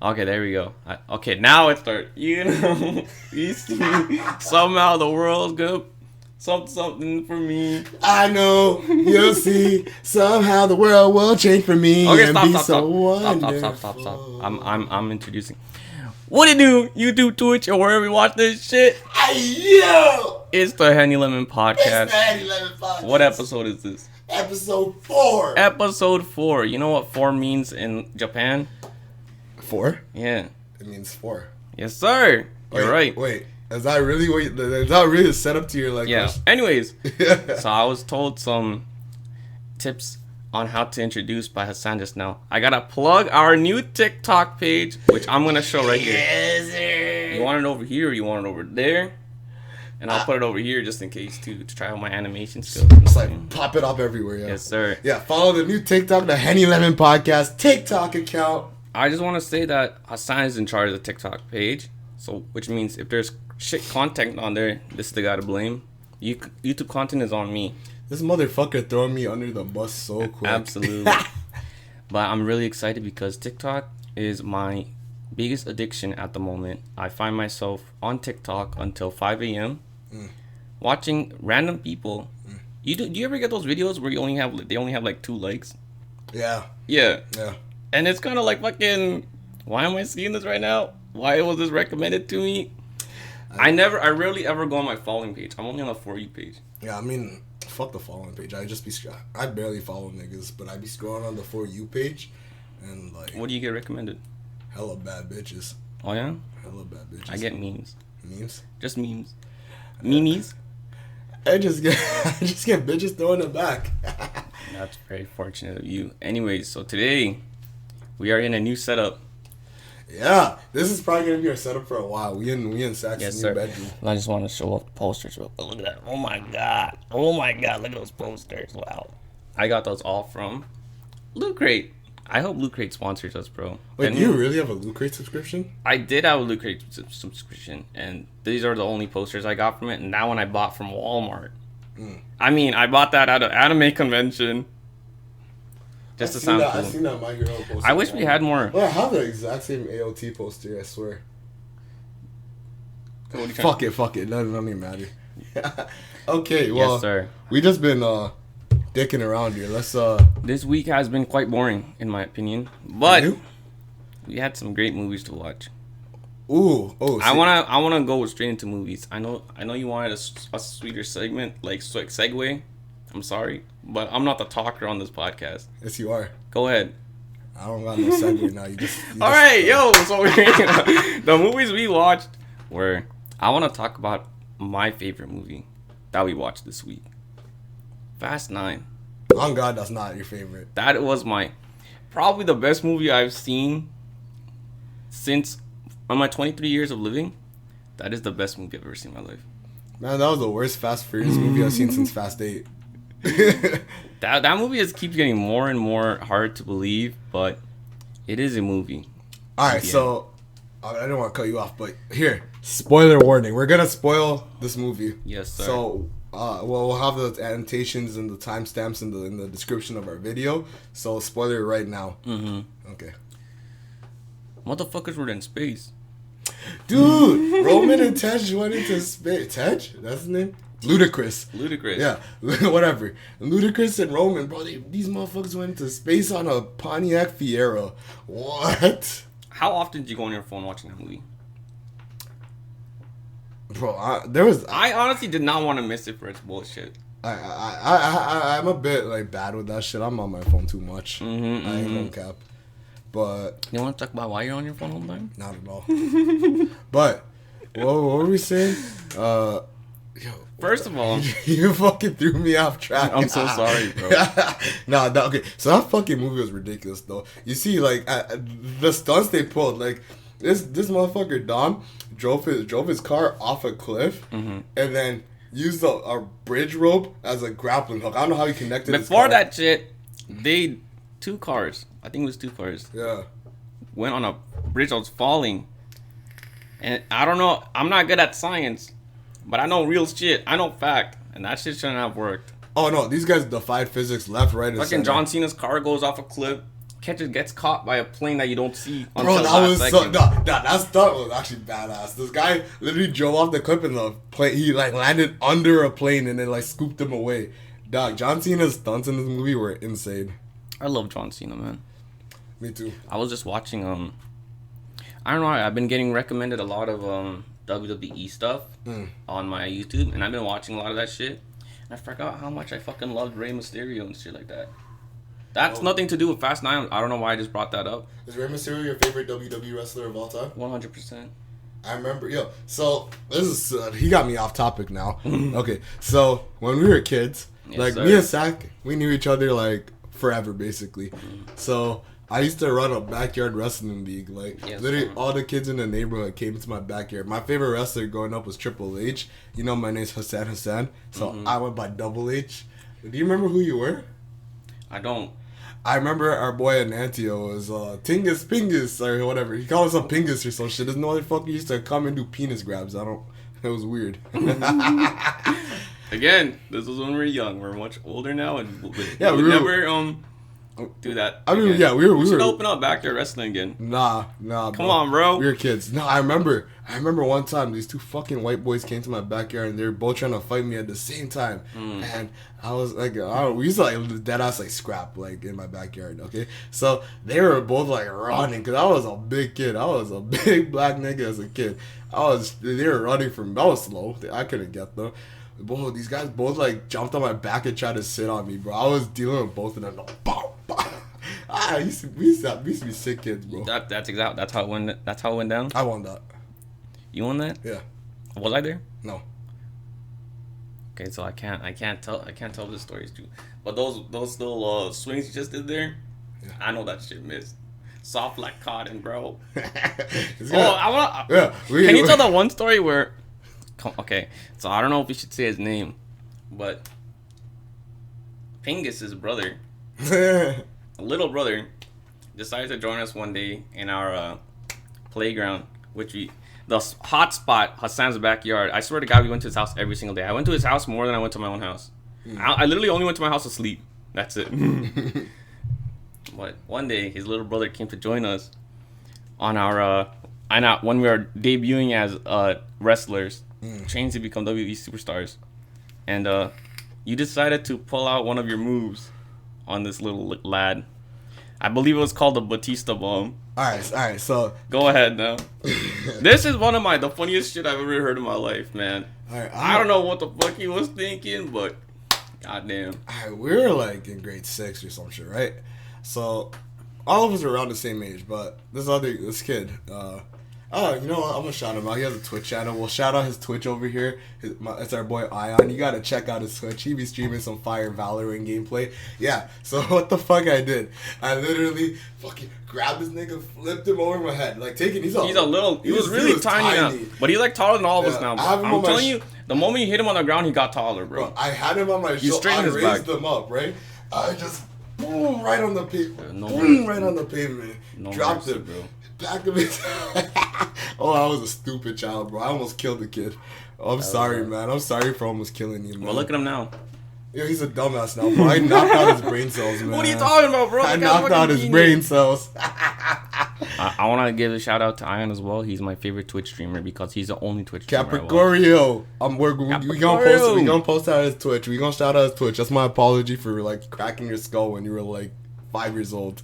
Okay, there we go. Okay, now it starts. You know, you see, somehow the world's good. Something for me. I know you'll see. Somehow the world will change for me. Okay, and stop. I'm introducing. What it do? YouTube, Twitch, or wherever you watch this shit. Yo! It's the Hennylemon podcast. It's the Hennylemon podcast. What episode is this? Episode 4. Episode 4. You know what 4 means in Japan? 4? Yeah. It means 4. Yes, sir. You're right. Wait. Is that really a setup to your like? Yeah. Question? Anyways, so I was told some tips on how to introduce by Hassan just now. I gotta plug our new TikTok page, which I'm gonna show right here. Yes, sir. You want it over here or you want it over there? And I'll put it over here just in case to try out my animation skills. It's like pop it up everywhere. Yeah. Yes, sir. Yeah. Follow the new TikTok, the Hennylemon podcast TikTok account. I just want to say that Hassan is in charge of the TikTok page, so which means if there's shit content on there, this is the guy to blame. YouTube content is on me. This motherfucker throwing me under the bus so quick. Absolutely. But I'm really excited because TikTok is my biggest addiction at the moment. I find myself on TikTok until 5 a.m. Watching random people. Do you ever get those videos where they only have like 2 likes? Yeah. Yeah. Yeah. And it's kind of like fucking, why am I seeing this right now? Why was this recommended to me? I rarely ever go on my following page. I'm only on the For You page. Yeah, I mean, fuck the following page. I barely follow niggas, but I be scrolling on the For You page, and like. What do you get recommended? Hella bad bitches. Oh yeah? Hella bad bitches. I get memes. Memes? Just memes. Memes? I just get bitches throwing it back. That's very fortunate of you. Anyways, so today we are in a new setup. Yeah, this is probably gonna be our setup for a while. We in Saxon's new bedroom. I just want to show off the posters. Look at that! Oh my god! Look at those posters! Wow! I got those all from Loot Crate. I hope Loot Crate sponsors us, bro. Wait, do you really have a Loot Crate subscription? I did have a Loot Crate subscription, and these are the only posters I got from it. And that one I bought from Walmart. I mean, I bought that at an anime convention. Just to sound cool. I seen that My Hero poster. I wish we had more. Well, I have the exact same AOT poster, I swear. Fuck it. That doesn't even matter. Okay, well, yes, sir. We just been dicking around here. Let's This week has been quite boring, in my opinion. But we had some great movies to watch. I wanna go straight into movies. I know you wanted a sweeter segment, like segue. I'm sorry, but I'm not the talker on this podcast. Yes, you are. Go ahead. I don't got no segue now. You All right, yo. So the movies we watched were. I want to talk about my favorite movie that we watched this week. Fast 9. Oh God, that's not your favorite. That was probably the best movie I've seen since on my 23 years of living. That is the best movie I've ever seen in my life. Man, that was the worst Fast Furious movie I've seen since Fast 8. that movie just keeps getting more and more hard to believe, but it is a movie. All right, so I didn't want to cut you off, but here, spoiler warning: we're gonna spoil this movie. Yes, sir. So, we'll have the annotations and the timestamps in the description of our video. So, spoiler right now. Okay. Motherfuckers were in space. Dude, Roman and Tej went into space. Tej? That's his name? Ludacris. Yeah, whatever. Ludacris and Roman, bro, these motherfuckers went into space on a Pontiac Fiero. What? How often did you go on your phone watching that movie? Bro, I honestly did not want to miss it for its bullshit. I'm a bit like bad with that shit. I'm on my phone too much. I ain't gonna cap. But you want to talk about why you're on your phone all the time? Not at all. But what were we saying? First of all, you fucking threw me off track. I'm so sorry, bro. Okay. So that fucking movie was ridiculous, though. You see, like the stunts they pulled, like this motherfucker Dom drove his car off a cliff, and then used a bridge rope as a grappling hook. I don't know how he connected. Before that shit, two cars. I think it was 2 cars. Yeah. Went on a bridge that was falling, and I don't know. I'm not good at science. But I know real shit. I know fact. And that shit shouldn't have worked. Oh, no. These guys defied physics left, right, and fucking center. John Cena's car goes off a cliff, gets caught by a plane that you don't see. Bro, that was that stunt was actually badass. This guy literally drove off the cliff in the plane. He like landed under a plane and then like scooped him away. Dog, John Cena's stunts in this movie were insane. I love John Cena, man. Me too. I was just watching I don't know. I've been getting recommended a lot of WWE stuff on my YouTube, and I've been watching a lot of that shit. And I forgot how much I fucking loved Rey Mysterio and shit like that. That's nothing to do with Fast 9. I don't know why I just brought that up. Is Rey Mysterio your favorite WWE wrestler of all time? 100%. I remember, so this is, he got me off topic now. Okay, so when we were kids, me and Zach, we knew each other like forever, basically. So I used to run a backyard wrestling league. Literally all the kids in the neighborhood came to my backyard. My favorite wrestler growing up was Triple H. You know, my name's Hassan. So I went by Double H. Do you remember who you were? I don't. I remember our boy Anantio was Tingus Pingus or whatever. He called himself Pingus or some shit. This motherfucker used to come and do penis grabs. It was weird. Again, this was when we were young. We're much older now, and we never do that. I mean, again. we should open up backyard wrestling again. Nah. Come on, bro. We were kids. No, I remember one time these two fucking white boys came to my backyard and they were both trying to fight me at the same time. And I was like, we used to like dead ass like scrap like in my backyard. Okay, so they were both like running because I was a big kid. I was a big black nigga as a kid. They were running from. I was slow. I couldn't get them. Bro, these guys both like jumped on my back and tried to sit on me, bro. I was dealing with both of them. We used to be sick kids, bro. That's exactly. That's how it went. That's how it went down. I won that. You won that? Yeah. Was I there? No. Okay, so I can't tell this story too. But those little swings you just did there, I know that shit missed. Soft like cotton, bro. Can you tell that one story where? Okay, so I don't know if we should say his name, but Pingus' brother, little brother, decided to join us one day in our playground, the hot spot, Hassan's backyard. I swear to God, we went to his house every single day. I went to his house more than I went to my own house. I literally only went to my house to sleep. That's it. But one day, his little brother came to join us on our when we were debuting as wrestlers. Trained to become WWE superstars, and you decided to pull out one of your moves on this little lad. I believe it was called the Batista Bomb. All right. So go ahead now. This is one of the funniest shit I've ever heard in my life, man. All right, I don't know what the fuck he was thinking, but goddamn. All right, we were like in grade 6 or some shit, right? So all of us are around the same age, but this kid. You know what? I'm gonna shout him out. He has a Twitch channel. We'll shout out his Twitch over here. It's our boy Ion. You gotta check out his Twitch. He be streaming some fire Valorant gameplay. Yeah. So what the fuck I did? I literally fucking grabbed this nigga, flipped him over my head, like taking. He was really tiny now, but he's like taller than all of us now. I'm telling you, the moment you hit him on the ground, he got taller, bro. I had him on my shoulder. I raised him up, right? I just boom right on the pavement. Right on the pavement. Dropped him, bro. Back of his Oh, I was a stupid child, bro. I almost killed the kid. I'm sorry, man. I'm sorry for almost killing you, man. Well, look at him now. Yo, he's a dumbass now, bro. I knocked out his brain cells, man. What are you talking about, bro? I knocked out his brain cells. I want to give a shout out to Ion as well. He's my favorite Twitch streamer because he's the only Twitch streamer Capricornio. We gonna post out his Twitch. We gonna shout out his Twitch. That's my apology for like cracking your skull when you were like 5 years old.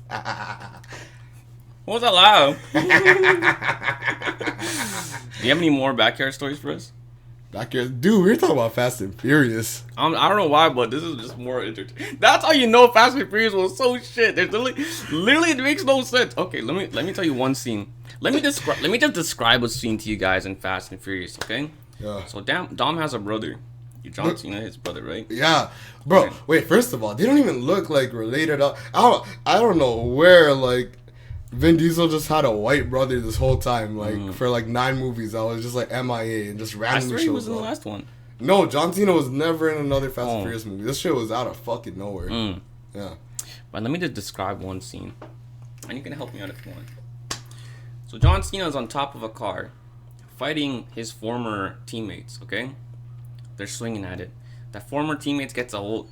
What was that loud? Do you have any more backyard stories for us? Backyard, dude, we were talking about Fast and Furious. I don't know why, but this is just more entertaining. That's how you know Fast and Furious was so shit. There's literally it makes no sense. Okay, let me tell you one scene. Let me just describe a scene to you guys in Fast and Furious. Okay. Yeah. So Dom has a brother. John Cena, his brother, right? Yeah, bro. Okay. Wait, first of all, they don't even look like related. I don't know where like. Vin Diesel just had a white brother this whole time, like for like 9 movies. I was just like MIA and just randomly. I swear he was in the last one. No, John Cena was never in another Fast and Furious movie. This shit was out of fucking nowhere. Yeah. But let me just describe one scene, and you can help me out if you want. So John Cena is on top of a car, fighting his former teammates. Okay, they're swinging at it. That former teammates gets a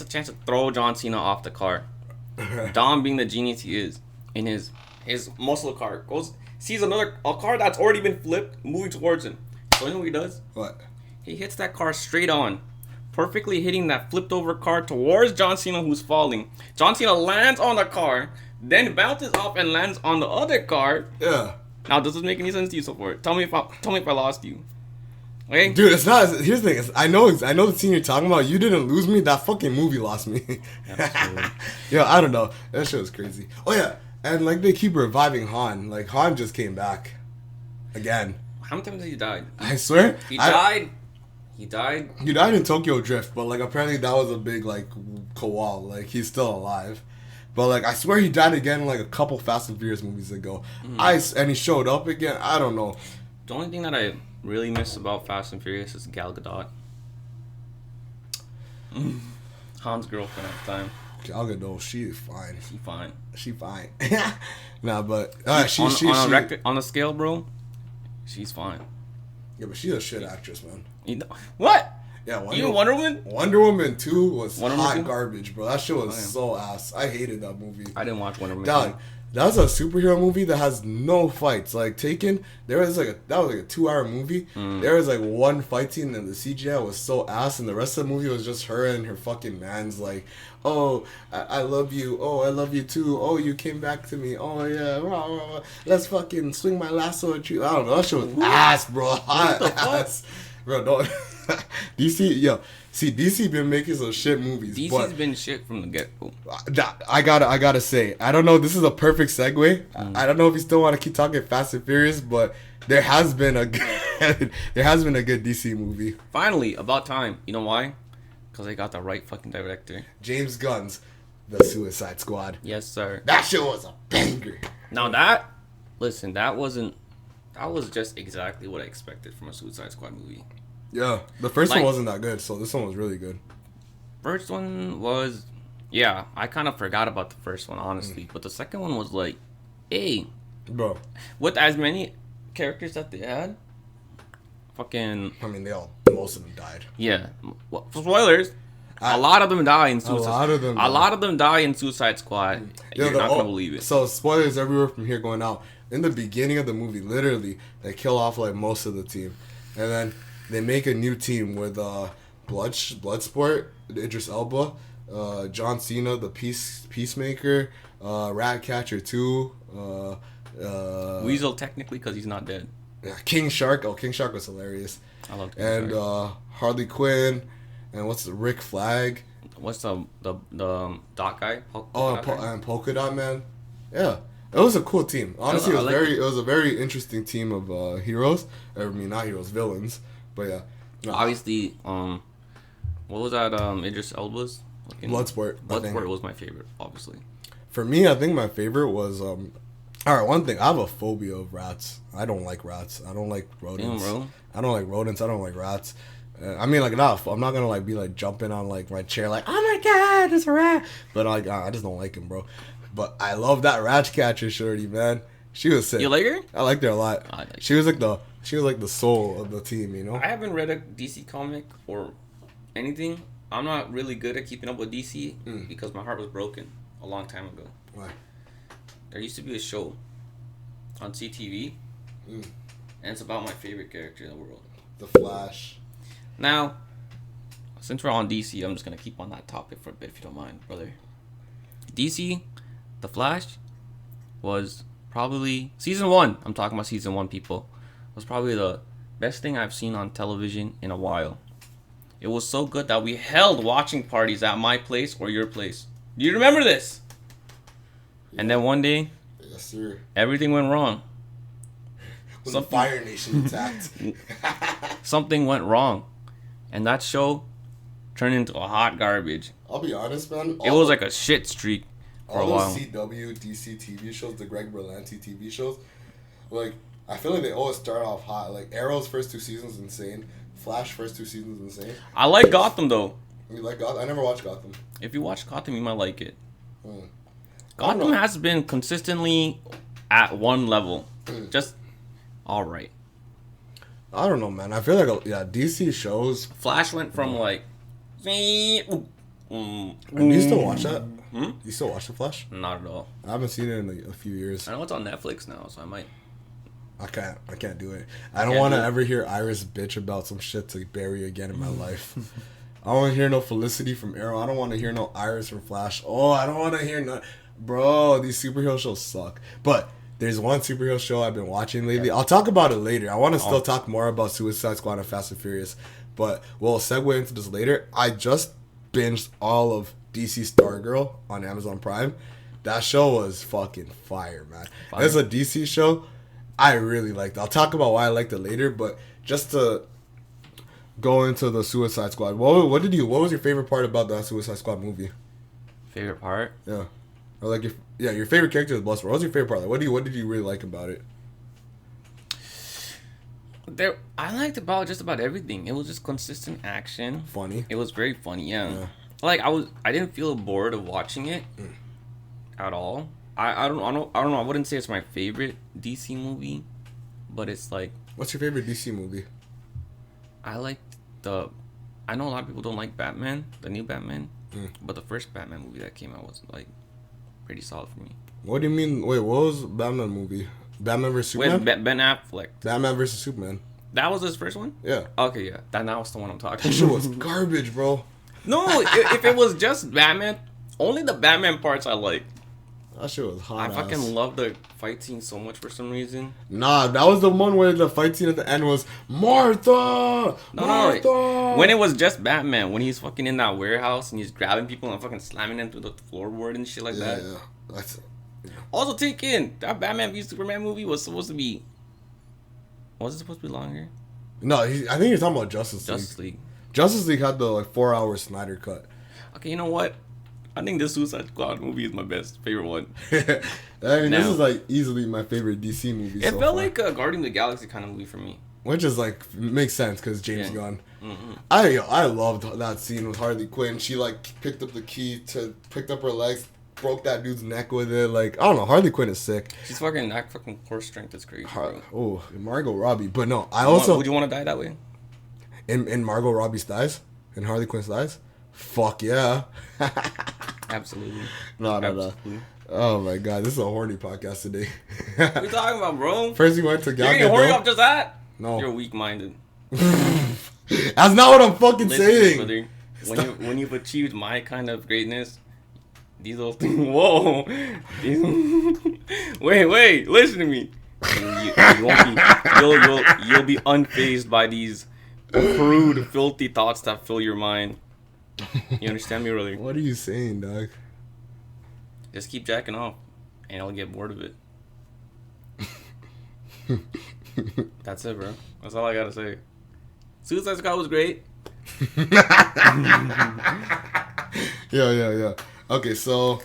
chance to throw John Cena off the car. Dom, being the genius he is, in his muscle car, sees a car that's already been flipped moving towards him. So you know what he does? What? He hits that car straight on, perfectly hitting that flipped over car towards John Cena, who's falling. John Cena lands on the car, then bounces off and lands on the other car. Yeah. Now, does this make any sense to you so far? Tell me if I lost you. Okay? Dude, it's not. Here's the thing. I know the scene you're talking about. You didn't lose me. That fucking movie lost me. Yeah, I don't know. That shit was crazy. Oh yeah, and like they keep reviving Han. Like Han just came back again. How many times has he died? I swear. He died. He died. He died in Tokyo Drift, but like apparently that was a big like koal. Like he's still alive. But like I swear he died again like a couple Fast and Furious movies ago. And he showed up again. I don't know. The only thing that I really miss about Fast and Furious is Gal Gadot. Han's girlfriend at the time. Gal Gadot, she is fine. She fine. Nah, but on a scale, bro, she's fine. Yeah, but she's a shit actress, man. What? Yeah, Wonder Woman? Wonder Woman 2 was Wonder hot Woman 2? Garbage, bro. That shit was so ass. I hated that movie. I didn't watch Wonder Woman. Dog, that's a superhero movie that has no fights. Like Taken, that was like a 2-hour movie. There was like one fight scene and the CGI was so ass, and the rest of the movie was just her and her fucking man's like, oh, I love you. Oh, I love you too. Oh, you came back to me. Oh yeah, rah, rah, rah. Let's fucking swing my lasso at you. I don't know. That shit was ass, bro. Hot ass. Bro, don't. DC been making some shit movies. DC's been shit from the get-go. I gotta say, I don't know. This is a perfect segue. I don't know if you still want to keep talking Fast and Furious, but there has been a good DC movie. Finally, about time. You know why? Because they got the right fucking director. James Gunn's The Suicide Squad. Yes, sir. That shit was a banger. Now listen, that was just exactly what I expected from a Suicide Squad movie. Yeah, the first one wasn't that good, so this one was really good. First one was, yeah, I kind of forgot about the first one, honestly. But the second one was like, hey. Bro. With as many characters that they had, fucking... I mean, most of them died. Yeah. Well, spoilers. A lot of them die in Suicide Squad. A lot of them die in Suicide Squad. You're not going to believe it. So, spoilers everywhere from here going out. In the beginning of the movie, literally, they kill off like most of the team. And then they make a new team with Bloodsport, Idris Elba, John Cena, the Peacemaker, Ratcatcher 2, Weasel technically because he's not dead. Yeah, King Shark. Oh, King Shark was hilarious. I love King and Shark. Harley Quinn, and what's the Rick Flag? What's the dot guy? And Polka Dot Man. Yeah. It was a cool team. Honestly, it was a very interesting team of heroes. I mean, not heroes, villains. But yeah. No. Obviously, what was that? Idris Elba's? Bloodsport. Bloodsport was my favorite, obviously. For me, I think my favorite was alright, one thing. I have a phobia of rats. I don't like rats. I don't like rodents. Damn, bro. I don't like rodents. I don't like rats. I mean, like, I'm not gonna like be like jumping on like my chair, like, oh my god, it's a rat. But like, I just don't like him, bro. But I love that Ratcatcher shorty, man. She was sick. You like her? I liked her a lot. She was like the soul of the team, you know. I haven't read a DC comic or anything. I'm not really good at keeping up with DC because my heart was broken a long time ago. Why? There used to be a show on CTV, and it's about my favorite character in the world, The Flash. Now, since we're on DC, I'm just gonna keep on that topic for a bit, if you don't mind, brother. DC, The Flash, was probably season 1. I'm talking about season 1, people. Was probably the best thing I've seen on television in a while. It was so good that we held watching parties at my place or your place. Do you remember this? Yeah. And then one day, yes, sir, everything went wrong. When the Fire Nation attacked. Something went wrong. And that show turned into a hot garbage. I'll be honest, man. It was like a shit streak for a while. All those CW, DC TV shows, the Greg Berlanti TV shows, like, I feel like they always start off hot. Like, Arrow's first 2 seasons, insane. Flash first 2 seasons, insane. I like Gotham, though. You like Gotham? I never watched Gotham. If you watch Gotham, you might like it. Gotham has been consistently at one level. Just alright. I don't know, man. I feel like, DC shows... Flash went from, like... Do you still watch that? You still watch The Flash? Not at all. I haven't seen it in a few years. I know it's on Netflix now, so I might. I can't do it. I don't want to ever hear Iris bitch about some shit to bury again in my life. I don't want to hear no Felicity from Arrow. I don't want to hear no Iris from Flash. Oh, I don't want to hear no... Bro, these superhero shows suck. But there's one superhero show I've been watching lately. I'll talk about it later. I want to still talk more about Suicide Squad and Fast and Furious. But we'll segue into this later. I just binged all of DC Stargirl on Amazon Prime. That show was fucking fire, man. It's a DC show. I really liked it. I'll talk about why I liked it later, but just to go into the Suicide Squad. What was your favorite part about the Suicide Squad movie? Favorite part? Yeah. Or like your favorite character is Bloodsport. What was your favorite part? Like, what did you really like about it? I liked just about everything. It was just consistent action. Funny. It was very funny, yeah. Like I didn't feel bored of watching it at all. I don't know. I wouldn't say it's my favorite DC movie, but it's like. What's your favorite DC movie? I know a lot of people don't like Batman, the new Batman, but the first Batman movie that came out was like pretty solid for me. What do you mean? Wait, what was Batman movie? Batman vs Superman. With Ben Affleck. Batman vs Superman. That was his first one. Yeah. Okay, yeah. That was the one I'm talking. That shit was garbage, bro. No, if it was just Batman, only the Batman parts I like. That shit was hot. I fucking love the fight scene so much for some reason. Nah, that was the one where the fight scene at the end was Martha. No. When it was just Batman, when he's fucking in that warehouse and he's grabbing people and fucking slamming them through the floorboard and shit like that. Yeah. Also, take in that Batman v Superman movie was supposed to be. Was it supposed to be longer? No, I think you're talking about Justice League. Justice League had the 4-hour Snyder cut. Okay, you know what? I think the Suicide Squad movie is my favorite one. This is like easily my favorite DC movie. It felt like a Guardian of the Galaxy kind of movie for me. Which is like makes sense because James Gunn. Mm-hmm. I loved that scene with Harley Quinn. She like picked up the key picked up her legs, broke that dude's neck with it. Like I don't know, Harley Quinn is sick. She's fucking horse strength is crazy. Margot Robbie. But no, would you want to die that way? In Margot Robbie's thighs? In Harley Quinn's thighs? Fuck yeah. Absolutely. No. Oh my god, this is a horny podcast today. What are you talking about, bro? First you went to Gal Gadot. You're horny off just that? No. You're weak-minded. That's not what I'm fucking saying. Brother, when you've achieved my kind of greatness, these little things. Whoa. Wait. Listen to me. You won't be. You'll be unfazed by these crude, filthy thoughts that fill your mind. You understand me, really? What are you saying, dog? Just keep jacking off, and I'll get bored of it. That's it, bro. That's all I gotta say. Suicide Squad was great. Yeah. Okay, so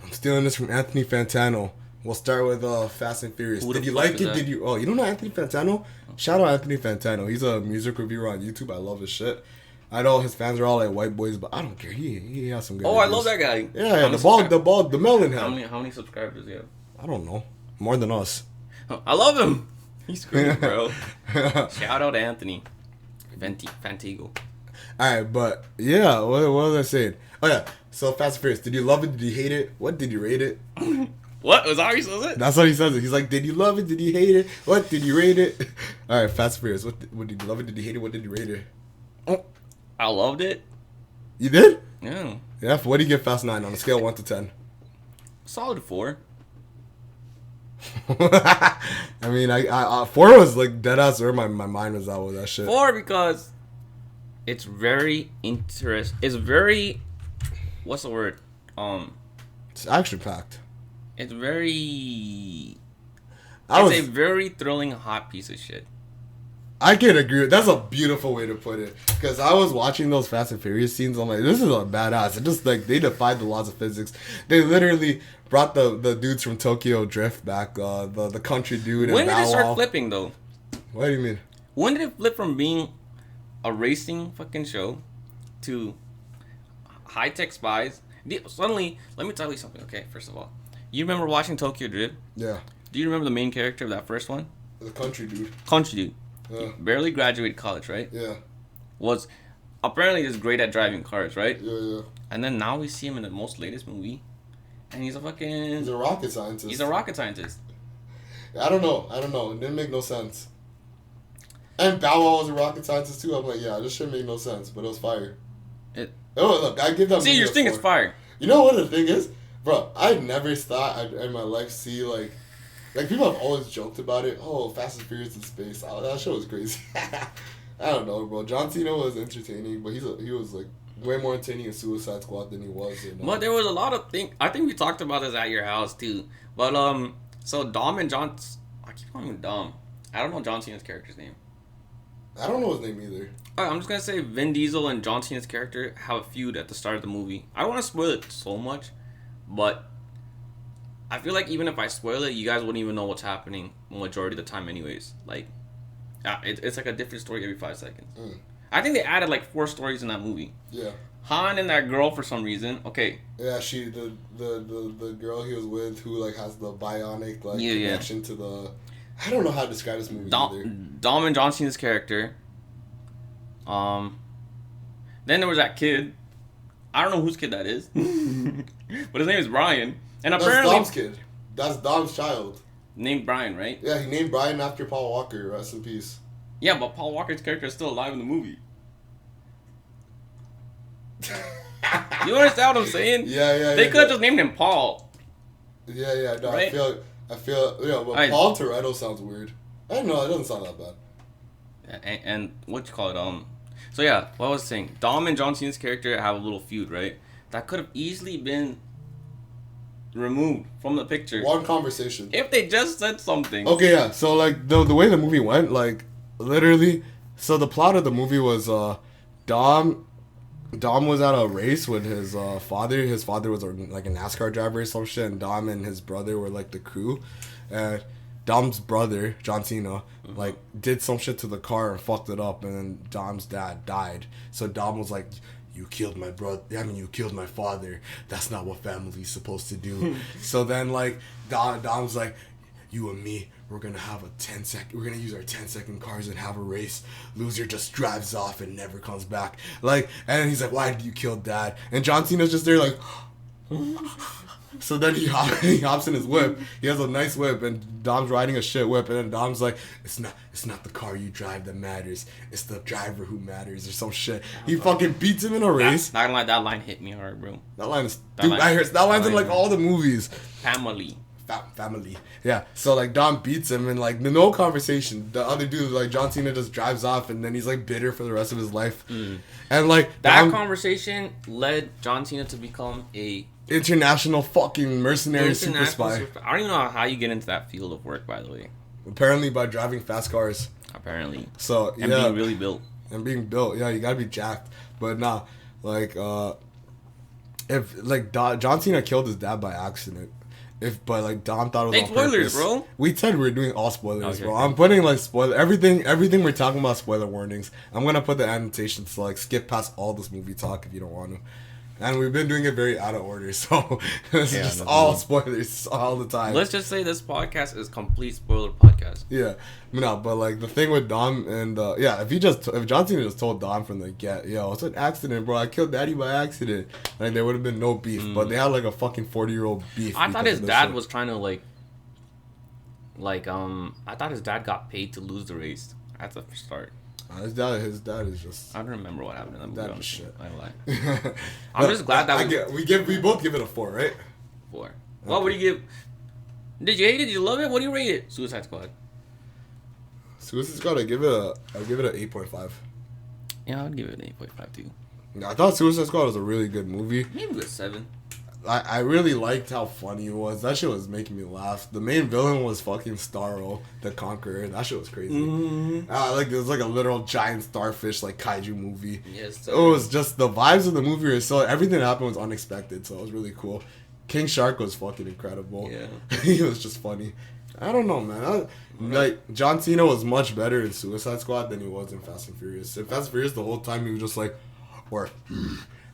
I'm stealing this from Anthony Fantano. We'll start with Fast and Furious. Did you like it? Did you? Oh, you don't know Anthony Fantano? Shout out Anthony Fantano. He's a music reviewer on YouTube. I love his shit. I know his fans are all like white boys, but I don't care. He has some good. Oh, reviews. I love that guy. Yeah, the melon head. How many subscribers does he have? I don't know. More than us. I love him. He's great, bro. Shout out Anthony Fantigo. Alright, but yeah, what was I saying? Oh yeah, so Fast and Furious. Did you love it? Did you hate it? What did you rate it? What? Was that how he says it? That's what he says it. He's like, did you love it? Did you hate it? What did you rate it? Alright, Fast and Furious. What did you love it? Did you hate it? What did you rate it? I loved it. You did? Yeah. Yeah. What do you give Fast 9 on a scale of 1 to 10? Solid 4. I mean, I 4 was like dead ass where my mind was at with that shit. 4 because it's very interesting. It's very, what's the word? It's action packed. It's very. It's a very thrilling hot piece of shit. I can agree. That's a beautiful way to put it. Because I was watching those Fast and Furious scenes. I'm like, this is a badass. It just like they defied the laws of physics. They literally brought the dudes from Tokyo Drift back. The country dude. When did it start flipping though? What do you mean? When did it flip from being a racing fucking show to high tech spies? Suddenly, let me tell you something. Okay, first of all, you remember watching Tokyo Drift? Yeah. Do you remember the main character of that first one? The country dude. Country dude. Yeah. Barely graduated college, right? Yeah. Was apparently is great at driving cars, right? Yeah. And then now we see him in the most latest movie, and he's a rocket scientist. He's a rocket scientist. I don't know. It didn't make no sense. And Bow Wow was a rocket scientist too. I'm like, yeah, this shit made no sense, but it was fire. Look, I give that. See, your thing is fire. You know what the thing is, bro? I never thought I'd in my life see like people have always joked about it. Oh, Fast and Furious in space. Oh, that show was crazy. I don't know, bro. John Cena was entertaining, but he was like way more entertaining in Suicide Squad than he was in. But there was a lot of things. I think we talked about this at your house too. But so Dom and John. I keep calling him Dom. I don't know John Cena's character's name. I don't know his name either. Alright, I'm just gonna say Vin Diesel and John Cena's character have a feud at the start of the movie. I don't want to spoil it so much, but I feel like even if I spoil it, you guys wouldn't even know what's happening majority of the time anyways. Like, it's like a different story every 5 seconds. I think they added like 4 stories in that movie. Yeah. Han and that girl for some reason. Okay. Yeah, the girl he was with who like has the bionic connection to the. I don't know how to describe this movie either. Dom and John Cena's character. Then there was that kid. I don't know whose kid that is, but his name is Brian. And that's apparently Dom's kid. That's Dom's child. Named Brian, right? Yeah, he named Brian after Paul Walker. Rest in peace. Yeah, but Paul Walker's character is still alive in the movie. You understand what I'm saying? Yeah. They could have just named him Paul. Yeah. No, right? I feel. Yeah, but Paul Toretto sounds weird. I don't know. It doesn't sound that bad. And what you call it? So yeah, what I was saying, Dom and John Cena's character have a little feud, right? That could have easily been removed from the picture. One conversation. If they just said something. Okay, yeah. So like the way the movie went, like literally, so the plot of the movie was Dom was at a race with his father. His father was like a NASCAR driver or some shit, and Dom and his brother were like the crew. And Dom's brother, John Cena, like did some shit to the car and fucked it up, and then Dom's dad died. So Dom was like, "You killed my brother. I mean, you killed my father. That's not what family's supposed to do." So then like Dom's like, "You and me, we're gonna have we're gonna use our 10-second cars and have a race. Loser just drives off and never comes back." Like, and then he's like, "Why did you kill Dad?" And John Cena's just there like. So then he hops in his whip. He has a nice whip, and Dom's riding a shit whip. And then Dom's like, "It's not the car you drive that matters. It's the driver who matters," or some shit. He fucking beats him in a race. Not gonna lie, that line hit me hard, bro. That line is that line's in like all the movies. Family. Yeah. So like Dom beats him, and like no conversation. The other dude, like John Cena, just drives off, and then he's like bitter for the rest of his life. And like that conversation led John Cena to become a international fucking mercenary super spy. I don't even know how you get into that field of work, by the way. Apparently by driving fast cars. Apparently. So and being really built. And being built, yeah, you gotta be jacked. But nah, like if like John Cena killed his dad by accident. But like Dom thought it was on spoilers, purpose. Bro. We said we're doing all spoilers, okay, bro. I'm putting like spoiler everything we're talking about spoiler warnings. I'm gonna put the annotations to like skip past all this movie talk if you don't want to. And we've been doing it very out of order, so it's just all spoilers all the time. Let's just say this podcast is complete spoiler podcast. Yeah, no, but like the thing with Dom and if John Cena just told Dom from the get, yo, it's an accident, bro. I killed Daddy by accident. Like there would have been no beef, but they had like a fucking 40-year-old beef. I thought his dad was trying to I thought his dad got paid to lose the race at the start. His dad is just. I don't remember what happened in that movie. That shit. I lie. I'm just glad that we both give it a 4, right? 4. Okay. What would you give? Did you hate it? Did you love it? What do you rate it? Suicide Squad. Suicide Squad, I'll give it an 8.5. Yeah, I'd give it an 8.5 too. I thought Suicide Squad was a really good movie. Maybe a 7. I really liked how funny it was. That shit was making me laugh. The main villain was fucking Starro, the Conqueror. That shit was crazy. Like there was like a literal giant starfish like kaiju movie. Yes, sir. It was just the vibes of the movie were so everything that happened was unexpected, so it was really cool. King Shark was fucking incredible. Yeah. He was just funny. I don't know, man. Like John Cena was much better in Suicide Squad than he was in Fast and Furious. In Fast and Furious, the whole time he was just like,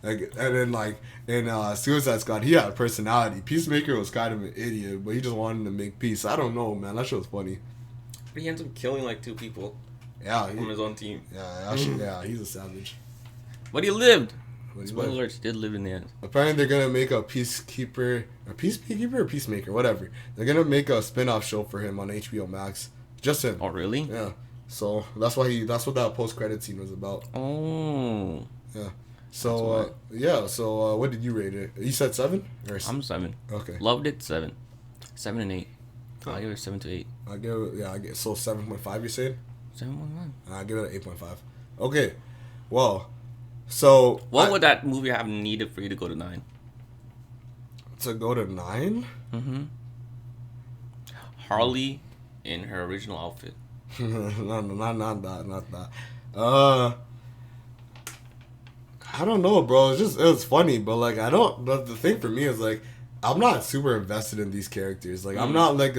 like, and then like in Suicide Squad, he had a personality. Peacemaker was kind of an idiot, but he just wanted to make peace. I don't know, man. That shit was funny. But he ends up killing like 2 people. Yeah, from his own team. Yeah, he's a savage. But he lived. Spoiler alert, he did live in the end. Apparently, they're gonna make a peacekeeper or peacemaker, whatever. They're gonna make a spin-off show for him on HBO Max. Just him. Oh, really? Yeah. So that's what that post-credit scene was about. Oh. Yeah. So So what did you rate it? You said 7? I'm 7. Okay. Loved it. 7. 7 and 8. Oh. I give it a 7 to 8. I get so 7.5. You said? 7.1. I give it an 8.5. Okay. Well. So what would that movie have needed for you to go to 9? To go to 9? Mm-hmm. Harley in her original outfit. No, not that. I don't know, bro. It was funny, but like the thing for me is like I'm not super invested in these characters. Like I'm not like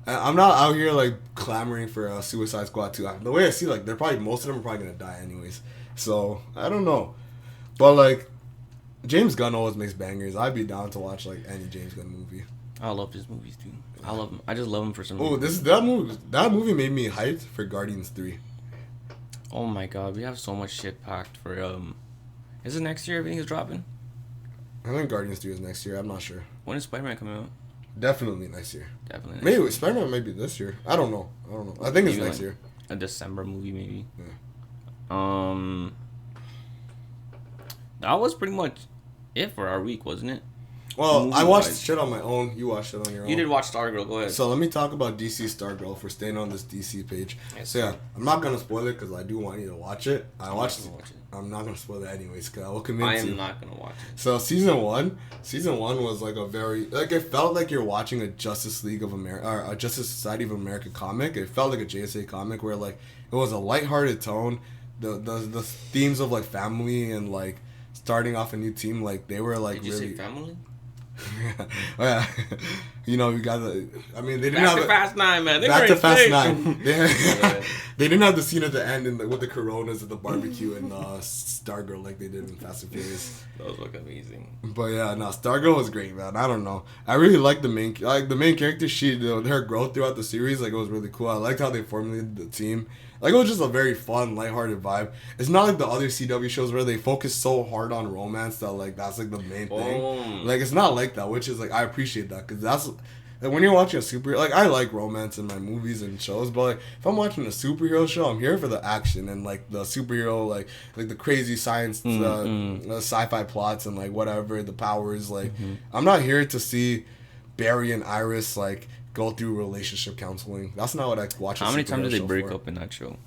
I'm not out here like clamoring for a Suicide Squad 2. The way I see, like most of them are probably gonna die anyways. So I don't know, but like James Gunn always makes bangers. I'd be down to watch like any James Gunn movie. I love his movies, dude. I love him. I just love him for some reason. That movie made me hyped for Guardians 3. Oh my god, we have so much shit packed for Is it next year? Everything is dropping. I think Guardians 3 is next year. I'm not sure. When is Spider-Man coming out? Definitely next year. Maybe Spider-Man might be this year. I don't know. I think it's next year. A December movie, maybe. Yeah. That was pretty much it for our week, wasn't it? Well, I watched shit on my own. You watched it on your own. You did watch Stargirl. Go ahead. So let me talk about DC Stargirl for staying on this DC page. Yes, so yeah, I'm not gonna spoil it because I do want you to watch it. I'm not gonna spoil it anyways because I will convince you. I am not gonna watch it. So season one was like a very it felt like you're watching a Justice League of America or a Justice Society of America comic. It felt like a JSA comic where like it was a lighthearted tone. The themes of like family and like starting off a new team, like they were like Did you say family? Oh, yeah. You know, we got the. I mean, they didn't Back have to Fast 9, man. Back to Fast 9. They didn't have the scene at the end with the Coronas at the barbecue and Stargirl like they did in Fast and Furious. Those look amazing. But yeah, no, Stargirl was great, man. I don't know. I really liked the main character. Her growth throughout the series, like it was really cool. I liked how they formulated the team. Like, it was just a very fun, lighthearted vibe. It's not like the other CW shows where they focus so hard on romance that, like, that's, like, the main thing. Like, it's not like that, which is, like, I appreciate that. Because that's, like, when you're watching a superhero, like, I like romance in my movies and shows, but, like, if I'm watching a superhero show, I'm here for the action and, like, the superhero, like the crazy science, the sci-fi plots and, like, whatever, the powers. Like, I'm not here to see Barry and Iris, like, go through relationship counseling. That's not what I watch. How many times did they break up in that show?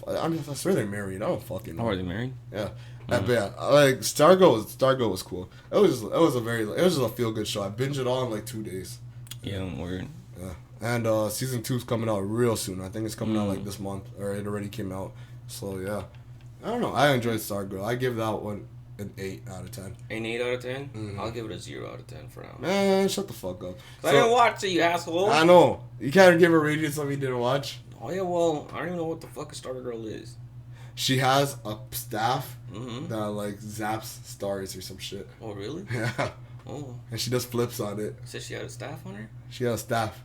I swear they're married. I don't fucking know. Oh, are they married? Yeah. But yeah, like Stargirl was cool. It was just a feel good show. I binged it all in like 2 days. Yeah, word. Yeah. And season 2 is coming out real soon. I think it's coming out like this month, or it already came out. So yeah. I don't know. I enjoyed Stargirl. I give that one an 8 out of 10. An 8 out of 10? Mm-hmm. I'll give it a 0 out of 10 for now. Man, shut the fuck up. I didn't watch it, you asshole. I know. You can't give a rating to something you didn't watch. Oh yeah, well, I don't even know what the fuck a Stargirl is. She has a staff that like zaps stars or some shit. Oh really? Yeah. Oh. And she does flips on it. You said she had a staff on her? She has a staff.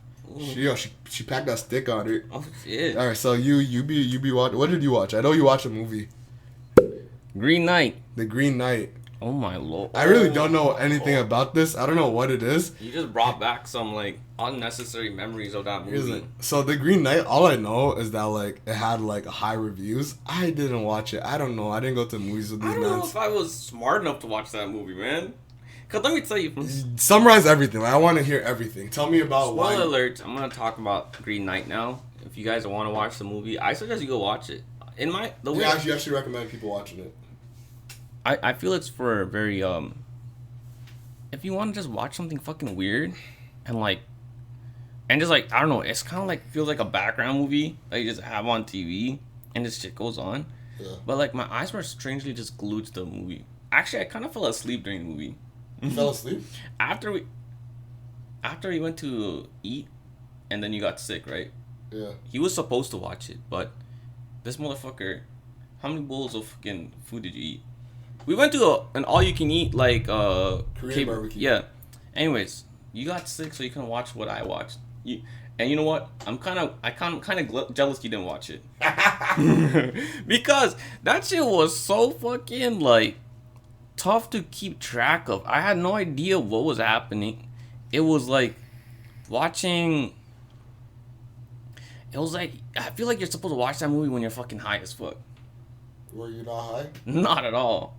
She packed that stick on it. Oh shit. All right, so you be watching. What did you watch? I know you watched a movie. Green Knight. The Green Knight. Oh my lord. I really don't know anything about this. I don't know what it is. You just brought back some like unnecessary memories of that movie. So The Green Knight, all I know is that like it had like high reviews. I didn't watch it. I don't know. I didn't go to movies with these men. I don't know if I was smart enough to watch that movie, man. Cause let me tell you. Summarize everything. Like, I want to hear everything. Tell me about why. Spoiler alert. I'm gonna talk about Green Knight now. If you guys want to watch the movie, I suggest you go watch it. You actually recommend people watching it. I feel it's for very if you want to just watch something fucking weird and just like I don't know, it's kind of like feels like a background movie that you just have on TV and this shit goes on. Yeah. But like my eyes were strangely just glued to the movie. Actually, I kind of fell asleep during the movie. You fell asleep? After we went to eat and then you got sick, right? Yeah. He was supposed to watch it, but this motherfucker, how many bowls of fucking food did you eat? We went to an all-you-can-eat, like, Korean barbecue. Yeah. Anyways, you got sick, so you couldn't watch what I watched. And you know what? I'm kind of jealous you didn't watch it. Because that shit was so fucking like tough to keep track of. I had no idea what was happening. It was like watching. It was like I feel like you're supposed to watch that movie when you're fucking high as fuck. Were you not high? Not at all.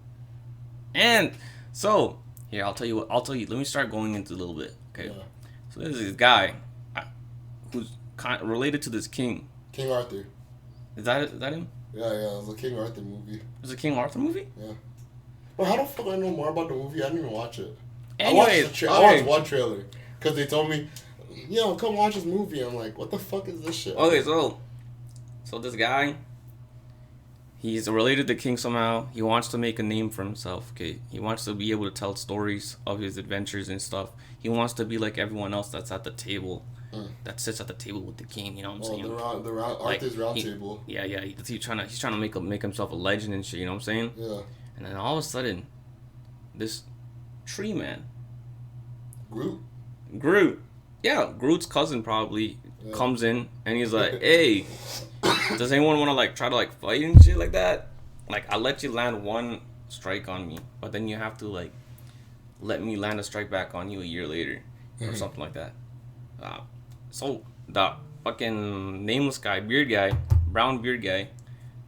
And so here, I'll tell you what. Let me start going into a little bit. Okay. Yeah. So there's this guy who's kind of related to this king. King Arthur. Is that him? Yeah, it was a King Arthur movie. It's a King Arthur movie? Yeah. Well, how the fuck I know more about the movie? I didn't even watch it. Anyways, I watched one trailer because they told me, come watch this movie. I'm like, what the fuck is this shit? Okay, so this guy, he's related to King somehow. He wants to make a name for himself. Okay, he wants to be able to tell stories of his adventures and stuff. He wants to be like everyone else that's at the table. That sits at the table with the king, you know what I'm saying? The round Arthur's round table. Yeah. He's trying to make himself a legend and shit, you know what I'm saying? Yeah. And then all of a sudden, this tree man, Groot, yeah, Groot's cousin probably comes in and he's like, "Hey, does anyone want to like try to like fight and shit like that? Like, I'll let you land one strike on me, but then you have to like let me land a strike back on you a year later or something like that." So the fucking nameless guy, brown beard guy,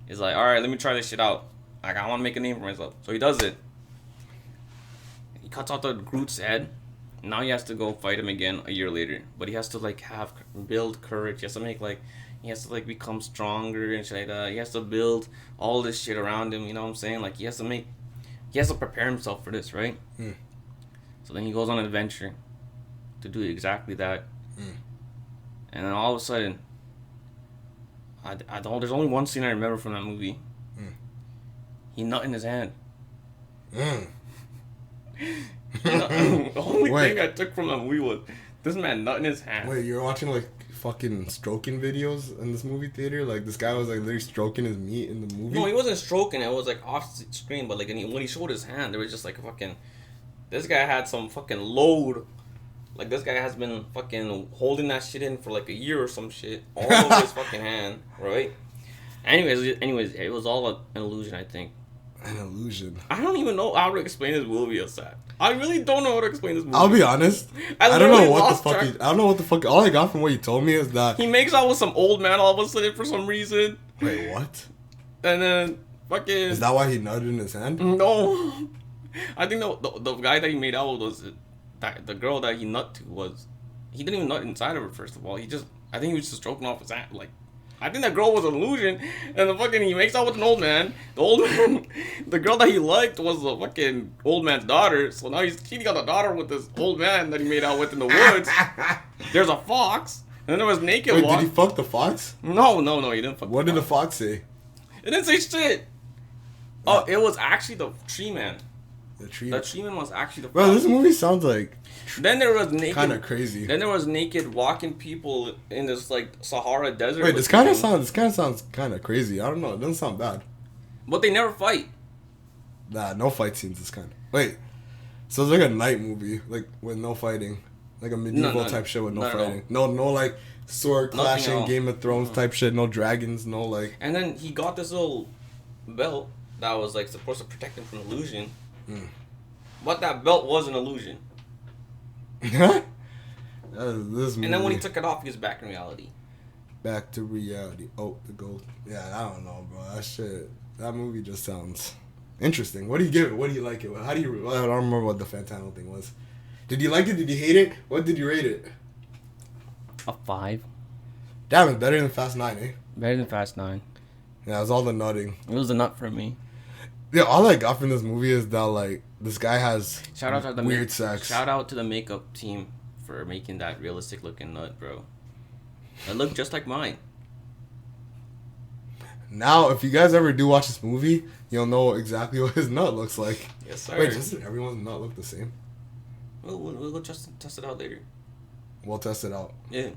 is like, all right, let me try this shit out. Like, I want to make a name for myself. So he does it. He cuts out the Groot's head. Now he has to go fight him again a year later. But he has to like build courage. He has to become stronger and shit like that. He has to build all this shit around him. You know what I'm saying? Like he has to prepare himself for this, right? So then he goes on an adventure to do exactly that. And then all of a sudden, there's only one scene I remember from that movie. He nut in his hand. The only thing I took from that movie was this man nut in his hand. Wait, you're watching like fucking stroking videos in this movie theater? Like this guy was like literally stroking his meat in the movie? No, he wasn't stroking it. It was like off screen. But like when he showed his hand, there was just like a fucking. This guy had some fucking load. Like, this guy has been fucking holding that shit in for, like, a year or some shit. All over his fucking hand, right? Anyways, it was all an illusion, I think. An illusion? I don't even know how to explain this movie, Hassan. I really don't know how to explain this movie. I'll be honest. I don't know what the fuck. All I got from what you told me is that... He makes out with some old man all of a sudden for some reason. Wait, what? And then, fucking... Is that why he nutted in his hand? No. I think the guy that he made out with was... the girl that he nut to was, he didn't even nut inside of her. First of all, I think he was just stroking off his hand. Like, I think that girl was an illusion, and he makes out with an old man. The old man, the girl that he liked was the fucking old man's daughter. So now he's cheating on the daughter with this old man that he made out with in the woods. There's a fox, and then there was naked. Wait, did he fuck the fox? No, he didn't fuck. What did the fox say? It didn't say shit. Oh, it was actually the tree man. The tree man was actually the fox. Bro, this movie sounds like then there was naked, kind of crazy. Then there was naked walking people in this like Sahara desert. Wait, this kind of sounds kind of crazy. I don't know. It doesn't sound bad. But they never fight. Nah, no fight scenes. Is kind of wait. So it's like a night movie, like with no fighting, like a medieval type shit with no fighting. No, like sword clashing, Game of Thrones type shit. No dragons. No like. And then he got this little belt that was like supposed to protect him from illusion. But that belt was an illusion. This movie. And then when he took it off, he was back in reality. Back to reality. Oh, the gold. Yeah, I don't know, bro. That movie just sounds interesting. What do you give it? What do you like it? How do you... I don't remember what the Fantano thing was. Did you like it? Did you hate it? What did you rate it? A 5. Damn, it's better than Fast 9, eh? Better than Fast 9. Yeah, it was all the nutting. It was a nut for me. Yeah, all I got from this movie is that, like, this guy has weird sex. Shout out to the makeup team for making that realistic looking nut, bro. It looked just like mine. Now, if you guys ever do watch this movie, you'll know exactly what his nut looks like. Yes, sir. Wait, doesn't everyone's nut look the same? We'll go test it out later. We'll test it out. Yeah.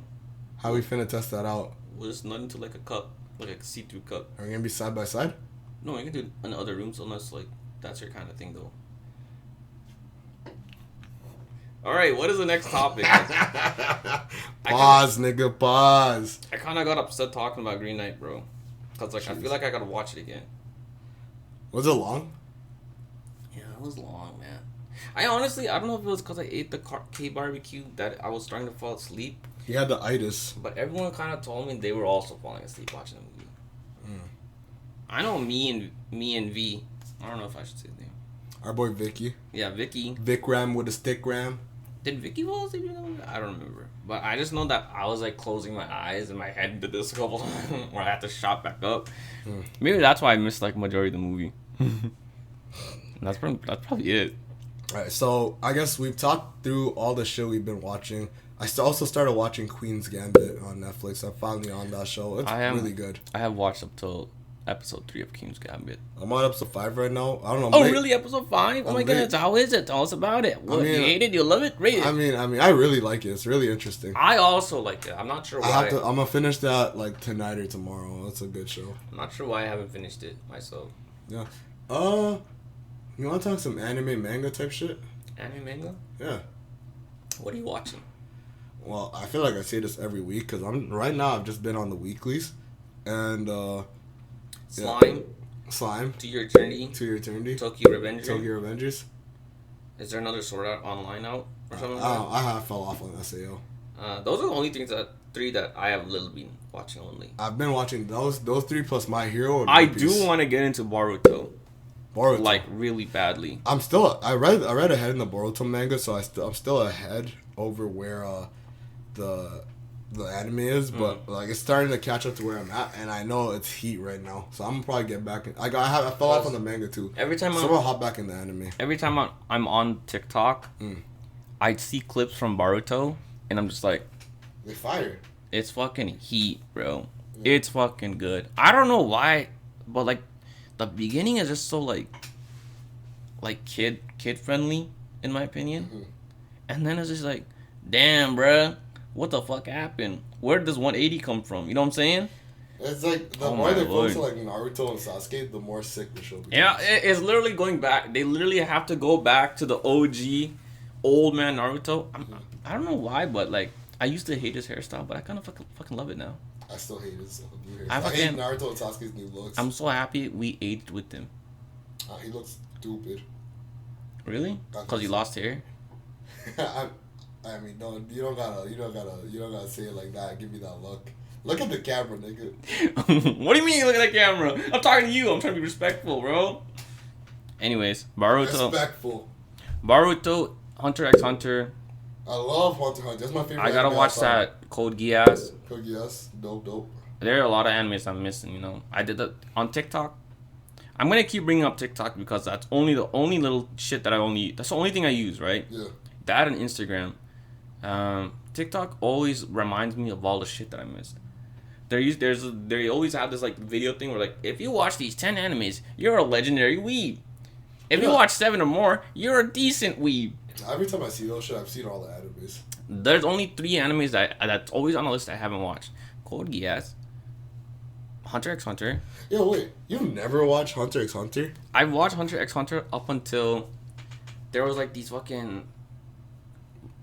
How we finna test that out? We'll just nut into like a cup, like a see-through cup. Are we gonna be side by side? No, you can do it in other rooms unless like that's your kind of thing though. All right, what is the next topic? Pause, nigga, pause. I kind of got upset talking about Green Knight, bro. Because, like, I feel like I got to watch it again. Was it long? Yeah, it was long, man. I don't know if it was because I ate the K-barbecue that I was starting to fall asleep. He had the itis. But everyone kind of told me they were also falling asleep watching the movie. I know me and V. I don't know if I should say his name. Our boy Vicky. Yeah, Vicky. Vikram with a stick ram. Did Vicky fall asleep in the movie? I don't remember. But I just know that I was like closing my eyes and my head did this a couple times where I had to shot back up. Maybe that's why I missed like majority of the movie. That's probably it. Alright, so I guess we've talked through all the shit we've been watching. I also started watching Queen's Gambit on Netflix. I'm finally on that show. It's really good. I have watched up till episode 3 of Queen's Gambit. I'm on episode 5 right now. I don't know. Oh, really? Episode 5? Oh my goodness. How is it? Tell us about it. What, you hate it? You love it? Rate it. I mean, I really like it. It's really interesting. I also like it. I'm not sure why. I'm gonna finish that like tonight or tomorrow. It's a good show. I'm not sure why I haven't finished it myself. Yeah. You want to talk some anime manga type shit? Anime manga? Yeah. What are you watching? Well, I feel like I say this every week because right now I've just been on the weeklies, and Slime. To Your Eternity. Tokyo Revengers. Is there another Sword Art Online out or something? I have fell off on SAO. Those are the only three that I have literally been watching only. I've been watching those 3 plus My Hero. And I do want to get into Boruto. Like really badly. I read ahead in the Boruto manga, so I'm still ahead over where the anime is, but like it's starting to catch up to where I'm at, and I know it's heat right now, so I'm gonna probably get back in. I fell off on the manga too. I'll hop back in the anime. Every time I'm on TikTok, I see clips from Boruto, and I'm just like, they fire. It's fucking heat, bro. Yeah. It's fucking good. I don't know why, but like the beginning is just so like kid friendly in my opinion, and then it's just like, damn, bruh. What the fuck happened? Where does 180 come from? You know what I'm saying? It's like the more they focus on like Naruto and Sasuke, the more sick the show becomes. Yeah, it's literally going back. They literally have to go back to the OG old man Naruto. I don't know why, but like I used to hate his hairstyle, but I kind of fucking love it now. I still hate his new hairstyle. I hate Naruto and Sasuke's new looks. I'm so happy we aged with him. He looks stupid. Really? Because he lost hair? I mean, you don't gotta say it like that. Give me that look. Look at the camera, nigga. What do you mean you look at the camera? I'm talking to you. I'm trying to be respectful, bro. Anyways, Boruto. Respectful. Boruto, Hunter x Hunter. I love Hunter x Hunter. That's my favorite. I gotta watch that Code Geass. Code Geass, dope. There are a lot of animes I'm missing. You know, I did that on TikTok. I'm gonna keep bringing up TikTok because that's the only little shit that that's the only thing I use, right? Yeah. That and Instagram. TikTok always reminds me of all the shit that I missed. They always have this like video thing where like, if you watch these 10 animes, you're a legendary weeb. If you watch 7 or more, you're a decent weeb. Every time I see those shit, I've seen all the animes. There's only 3 animes that's always on the list I haven't watched. Code Geass, Hunter x Hunter. Yo, wait, you've never watched Hunter x Hunter? I watched Hunter x Hunter up until there was like these fucking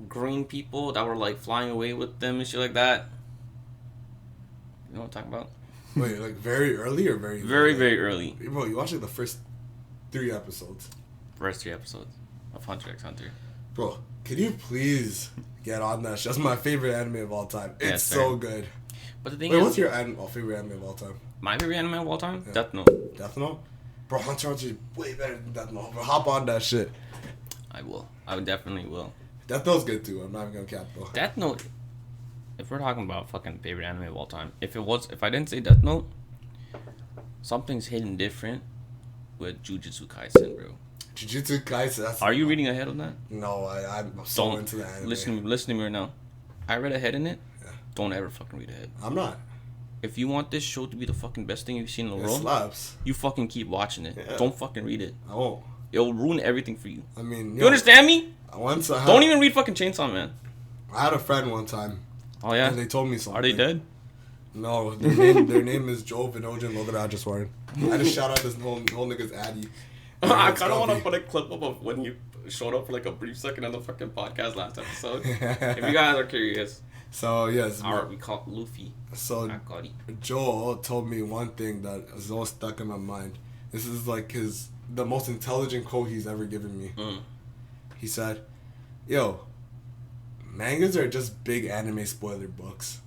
green people that were like flying away with them and shit like that. You know what I'm talking about? Wait, like very early or very early? Bro, you watched like the first 3 episodes. First 3 episodes of Hunter x Hunter. Bro, can you please get on that shit? That's my favorite anime of all time. It's so good. But the thing is, what's your favorite anime of all time? My favorite anime of all time? Yeah. Death Note. Death Note? Bro, Hunter x Hunter is way better than Death Note. Bro, hop on that shit. I will. I definitely will. Death Note's good too. I'm not even gonna cap though. Death Note. If we're talking about fucking favorite anime of all time, if I didn't say Death Note, something's hidden different with Jujutsu Kaisen, bro. Jujutsu Kaisen. Are you reading ahead on that? No, I'm so into the anime. Listen to me right now. I read ahead in it. Yeah. Don't ever fucking read ahead. I'm not. If you want this show to be the fucking best thing you've seen in the world, slaps. You fucking keep watching it. Yeah. Don't fucking read it. I won't. It'll ruin everything for you. I mean, you understand me? Don't even read fucking Chainsaw Man. I had a friend one time. Oh yeah. And they told me something. Are they dead? No, their name is Joe Vinojin Logarajaswaran. I just shout out this whole nigga's Addy. I kind of want to put a clip up of when showed up for like a brief second on the fucking podcast last episode. If you guys are curious. So yes, we call Luffy. So Joel told me one thing that is always stuck in my mind. This is like the most intelligent quote he's ever given me. He said, "Yo, mangas are just big anime spoiler books."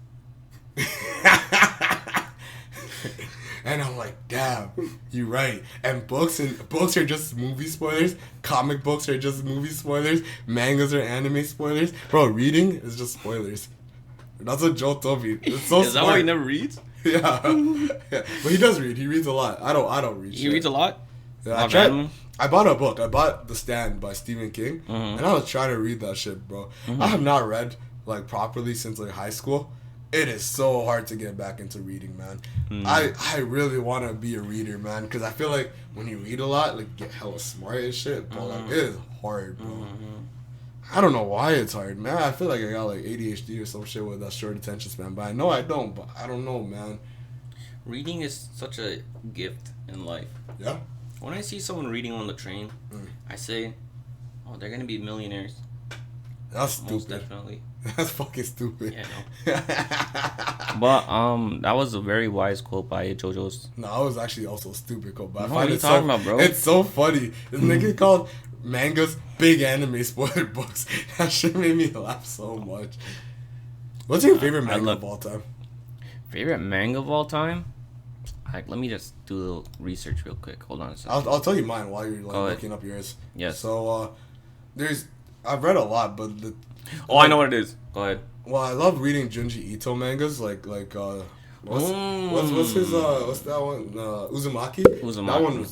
And I'm like, damn, you're right. And books are just movie spoilers. Comic books are just movie spoilers. Mangas are anime spoilers. Bro, reading is just spoilers. That's what Joel told me. It's so Is that why he never reads? Yeah. But he does read. He reads a lot. I don't read. He reads a lot? Yeah, I bought a book. I bought The Stand by Stephen King. And I was trying to read that shit, bro. I have not read like properly since like high school. It is so hard to get back into reading, man. I really want to be a reader, man, because I feel like when you read a lot, like, you get hella smart and shit, but like, it is hard, bro. I don't know why it's hard, man. I feel like I got like ADHD or some shit with that short attention span, but I know I don't, but I don't know, man. Reading is such a gift in life. Yeah. When I see someone reading on the train, I say, oh, they're going to be millionaires. That's stupid. Most definitely. That's fucking stupid. Yeah, no. But that was a very wise quote by JoJo's. No, I was actually also a stupid quote, but I what find are you it talking about, bro? It's so funny. This nigga called mangas big anime spoiler books. That shit made me laugh so much. What's your favorite manga of all time? Favorite manga of all time? Like, let me just do a little research real quick. Hold on a second. I'll tell you mine while you're like looking up yours. Yes. So I've read a lot, but I know what it is. Go ahead. Well, I love reading Junji Ito mangas, what's his what's that one? Uzumaki.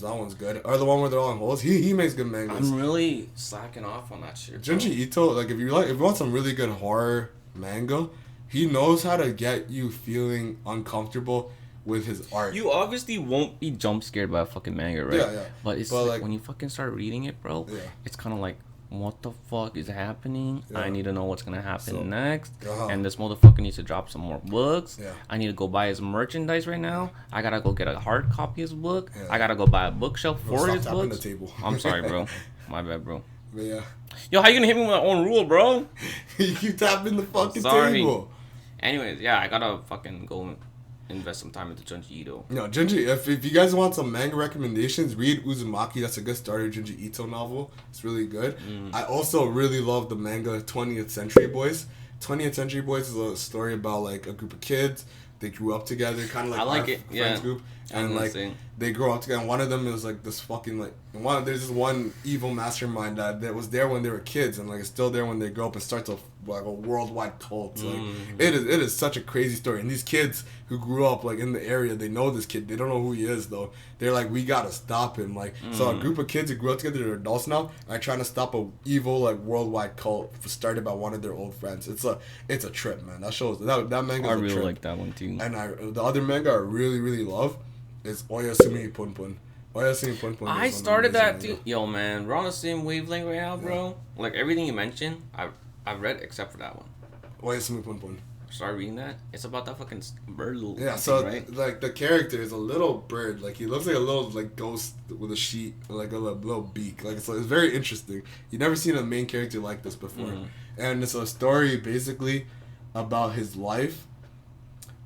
That one's good. Or the one where they're all in holes. He makes good mangas. I'm really slacking off on that shit. Junji Ito, like if you want some really good horror manga, he knows how to get you feeling uncomfortable with his art. You obviously won't be jump scared by a fucking manga, right? Yeah. But it's like when you fucking start reading it, bro, it's kind of like, what the fuck is happening? I need to know what's gonna happen next. And this motherfucker needs to drop some more books. I need to go buy his merchandise right now. I gotta go get a hard copy of his book. I gotta go buy a bookshelf for his books. The table. I'm sorry, bro. My bad, bro. But yeah. Yo, how you gonna hit me with my own rule, bro? You tapping the fucking table. Anyways, yeah, I gotta fucking go invest some time into Junji Ito. No, Junji, if you guys want some manga recommendations, read Uzumaki. That's a good starter Junji Ito novel. It's really good. I also really love the manga 20th Century Boys. 20th Century Boys is a story about like a group of kids. They grew up together, kind of like our friends group. And like they grow up together. And one of them is like this fucking there's this one evil mastermind that was there when they were kids and like is still there when they grow up and starts a worldwide cult. Like it is such a crazy story. And these kids who grew up like in the area, they know this kid. They don't know who he is though. They're like, we gotta stop him. Like so a group of kids who grew up together, they're adults now, are trying to stop a evil like worldwide cult started by one of their old friends. It's a trip, man. That shows that manga. I really like that one too. And the other manga I really really love is Oyasumi Punpun. Oyasumi Punpun. I started that too. Yo, man, we're on the same wavelength right now, bro. Like everything you mentioned, I've read except for that one. Oyasumi Punpun. Start reading that. It's about that fucking bird little. Yeah, so right? Like the character is a little bird. Like he looks like a little like ghost with a sheet, like a little beak. Like so it's very interesting. You never seen a main character like this before, and it's a story basically about his life,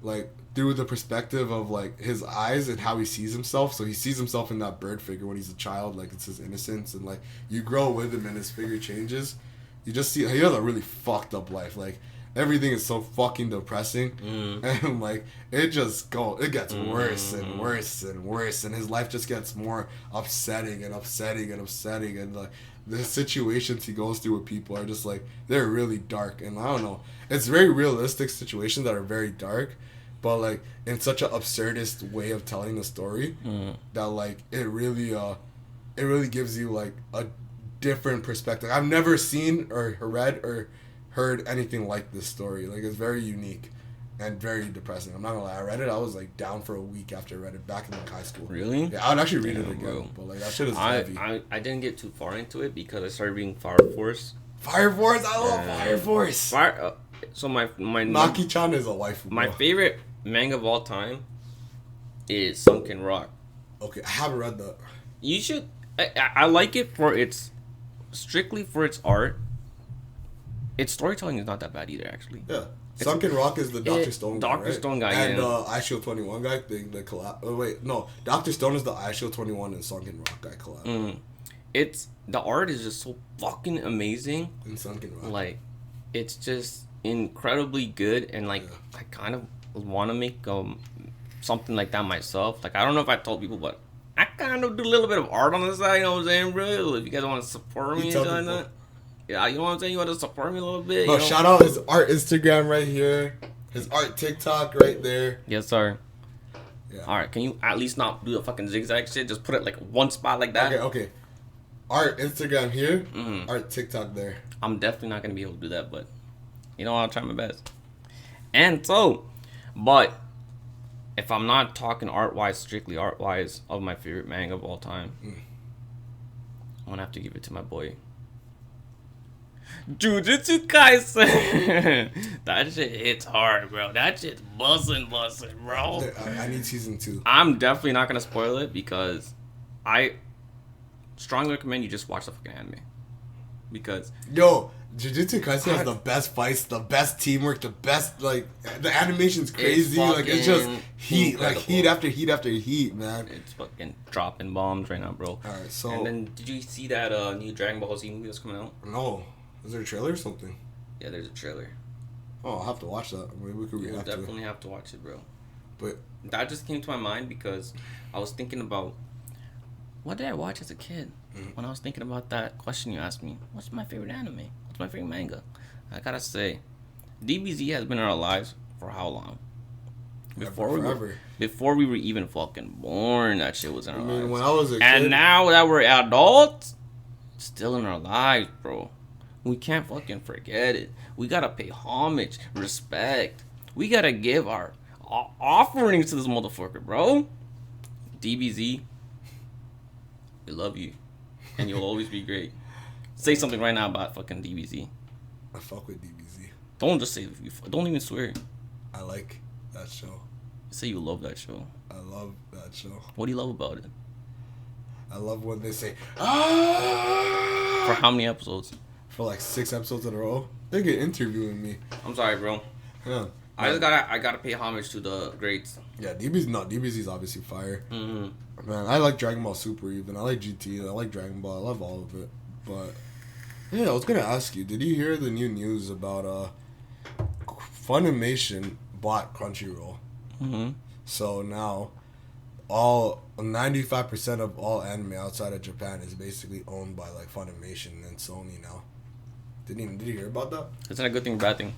like through the perspective of like his eyes and how he sees himself. So he sees himself in that bird figure when he's a child, like it's his innocence, and like you grow with him and his figure changes. You just see he has a really fucked up life. Like everything is so fucking depressing, and like it gets worse and worse and worse, and his life just gets more upsetting, and like the situations he goes through with people are just like they're really dark, and I don't know. It's very realistic situations that are very dark. But like in such an absurdist way of telling the story that like it really gives you like a different perspective. I've never seen or read or heard anything like this story. Like it's very unique and very depressing. I'm not gonna lie. I read it. I was like down for a week after I read it back in like high school. Really? Yeah, I'd actually read it again. Bro. But like that shit is heavy. I didn't get too far into it because I started reading Fire Force. Fire Force. I love Fire Force. So my Maki-chan is a waifu. My favorite manga of all time is Sunken Rock. Okay, I haven't read that. You should. I like it for its strictly for its art, its storytelling is not that bad either, actually. Yeah. Sunken Rock is the Dr. Stone guy, Dr. Stone guy, and Eye Shield 21 guy, they collab. Oh, wait, no. Dr. Stone is the Eye Shield 21 and Sunken Rock guy collab. The art is just so fucking amazing. In Sunken Rock. Like, it's just incredibly good, and like, I kind of want to make something like that myself. Like, I don't know if I told people, but I kind of do a little bit of art on the side, you know what I'm saying, bro? If you guys want to support me and something like that. Yeah, you know what I'm saying? You want to support me a little bit? No, shout out his art Instagram right here. His art TikTok right there. Yes, sir. Yeah. Alright, can you at least not do the fucking zigzag shit? Just put it like one spot like that. Okay. Art Instagram here. Art TikTok there. I'm definitely not going to be able to do that, but you know, I'll try my best. And so, but if I'm not talking art-wise, strictly art-wise, of my favorite manga of all time, I'm going to have to give it to my boy Jujutsu Kaisen. That shit hits hard, bro. That shit's bussin', bro. I need season 2. I'm definitely not gonna spoil it because I strongly recommend you just watch the fucking anime. Because Jujutsu Kaisen has the best fights, the best teamwork, the best, like, the animation's crazy. Like, it's just heat, incredible. Like heat after heat after heat, man. It's fucking dropping bombs right now, bro. Alright, so. And then did you see that new Dragon Ball Z movie that's coming out? No. Is there a trailer or something? Yeah, there's a trailer. Oh, I'll have to watch that. Maybe we could react to it. Definitely have to watch it, bro. But that just came to my mind because I was thinking about what did I watch as a kid? When I was thinking about that question you asked me, what's my favorite anime? What's my favorite manga? I gotta say, DBZ has been in our lives for how long? Before we were even fucking born, that shit was in our lives. When I was a kid, and now that we're adults, it's still in our lives, bro. We can't fucking forget it. We gotta pay homage, respect. We gotta give our offerings to this motherfucker, bro. DBZ, we love you, and you'll always be great. Say something right now about fucking DBZ. I fuck with DBZ. Don't just say. Don't even swear. I like that show. Say you love that show. I love that show. What do you love about it? I love when they say ah. For how many episodes? For like 6 episodes in a row. They get interviewing me. I'm sorry, bro. Yeah. I gotta pay homage to the greats. Yeah, DBZ's obviously fire. Man, I like Dragon Ball Super even. I like GT. I like Dragon Ball. I love all of it. But yeah, I was gonna ask you, did you hear the new news about Funimation bought Crunchyroll? So now all 95% of all anime outside of Japan is basically owned by like Funimation and Sony now. Did you hear about that? Is that a good thing or bad thing?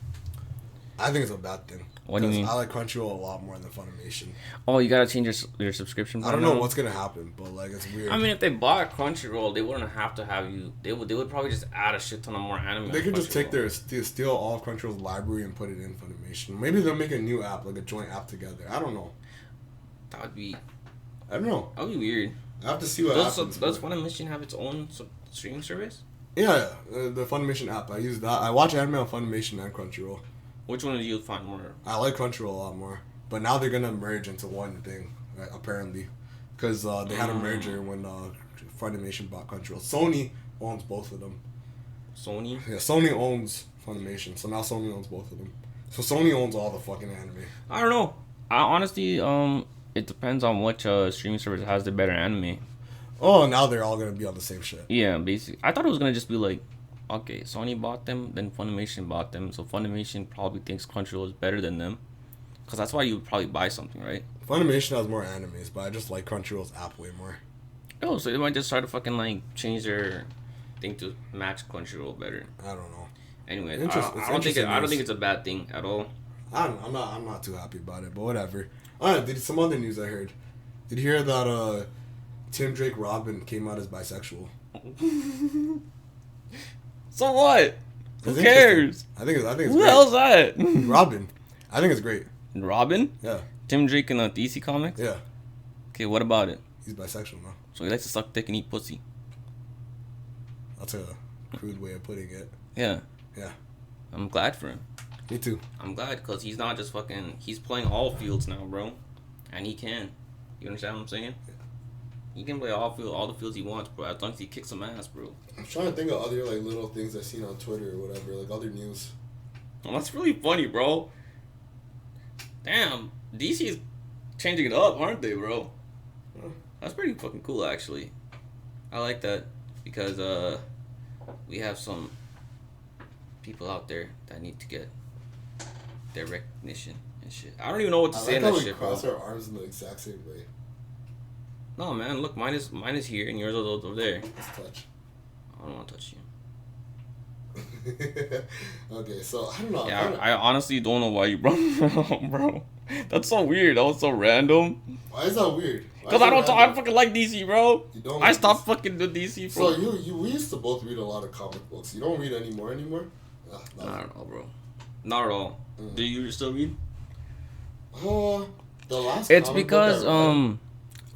I think it's a bad thing. What do you mean? I like Crunchyroll a lot more than Funimation. Oh, you gotta change your subscription plan. I don't know what's gonna happen, but like it's weird. I mean, if they bought Crunchyroll, they wouldn't have to have you. They would probably just add a shit ton of more anime. They could just take steal all of Crunchyroll's library and put it in Funimation. Maybe they'll make a new app, like a joint app together. I don't know. That would be. I don't know. That would be weird. I have to see what happens. Does Funimation have its own streaming service? Yeah, the Funimation app. I use that. I watch anime on Funimation and Crunchyroll. Which one do you find more? I like Crunchyroll a lot more. But now they're gonna merge into one thing, right, apparently, because they had a merger when Funimation bought Crunchyroll. Sony owns both of them. Sony? Yeah, Sony owns Funimation, so now Sony owns both of them. So Sony owns all the fucking anime. I don't know. Honestly, it depends on which streaming service has the better anime. Oh, now they're all gonna be on the same shit. Yeah, basically. I thought it was gonna just be like, okay, Sony bought them, then Funimation bought them, so Funimation probably thinks Crunchyroll is better than them. Because that's why you would probably buy something, right? Funimation has more animes, but I just like Crunchyroll's app way more. Oh, so they might just try to fucking, like, change their thing to match Crunchyroll better. I don't know. Anyway, I don't think it's a bad thing at all. I'm not too happy about it, but whatever. Alright, some other news I heard. Did you hear that Tim Drake Robin came out as bisexual? So what? Who cares? I think it's Who great. the hell's that? Robin. I think it's great. Robin? Yeah. Tim Drake in the DC comics? Yeah. Okay, what about it? He's bisexual now. So he likes to suck dick and eat pussy. That's a crude way of putting it. Yeah. Yeah. I'm glad for him. Me too. I'm glad because he's not just fucking... He's playing all fields now, bro. And he can. You understand what I'm saying? Yeah. He can play all the fields he wants, bro. As long as he kicks some ass, bro. I'm trying to think of other like little things I've seen on Twitter or whatever, like other news. Well, that's really funny, bro. Damn, DC is changing it up, aren't they, bro? That's pretty fucking cool, actually. I like that because we have some people out there that need to get their recognition and shit. I don't even know what to say in that shit, bro. Cross our arms in the exact same way. No, man. Look, mine is here and yours is over there. Let's touch. I don't want to touch you. Okay, so I don't know. Yeah, I honestly don't know why you brought it up, bro. That's so weird. That was so random. Why is that weird? Because I fucking like DC, bro. You don't. I stopped fucking the DC. Bro. So we used to both read a lot of comic books. You don't read anymore? Not at all, bro. Not at all. Do you still read? The last. It's because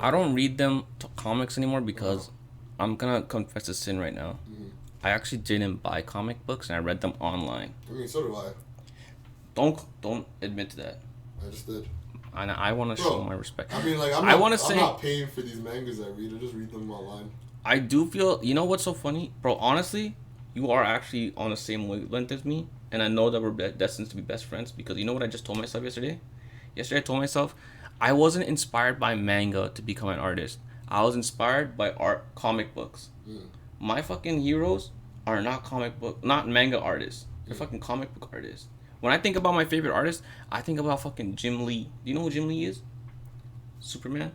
I don't read them comics anymore because I'm gonna confess a sin right now. Mm-hmm. I actually didn't buy comic books and I read them online. I mean, so do I. Don't admit to that. I just did. And I want to show my respect. I mean, like, I'm not paying for these mangas I read. I just read them online. I do feel, you know what's so funny? Bro, honestly, you are actually on the same wavelength as me. And I know that we're destined to be best friends because you know what I just told myself yesterday? Yesterday I told myself I wasn't inspired by manga to become an artist. I was inspired by comic books. My fucking heroes are not not manga artists. They're fucking comic book artists. When I think about my favorite artist, I think about fucking Jim Lee. Do you know who Jim Lee is? Superman?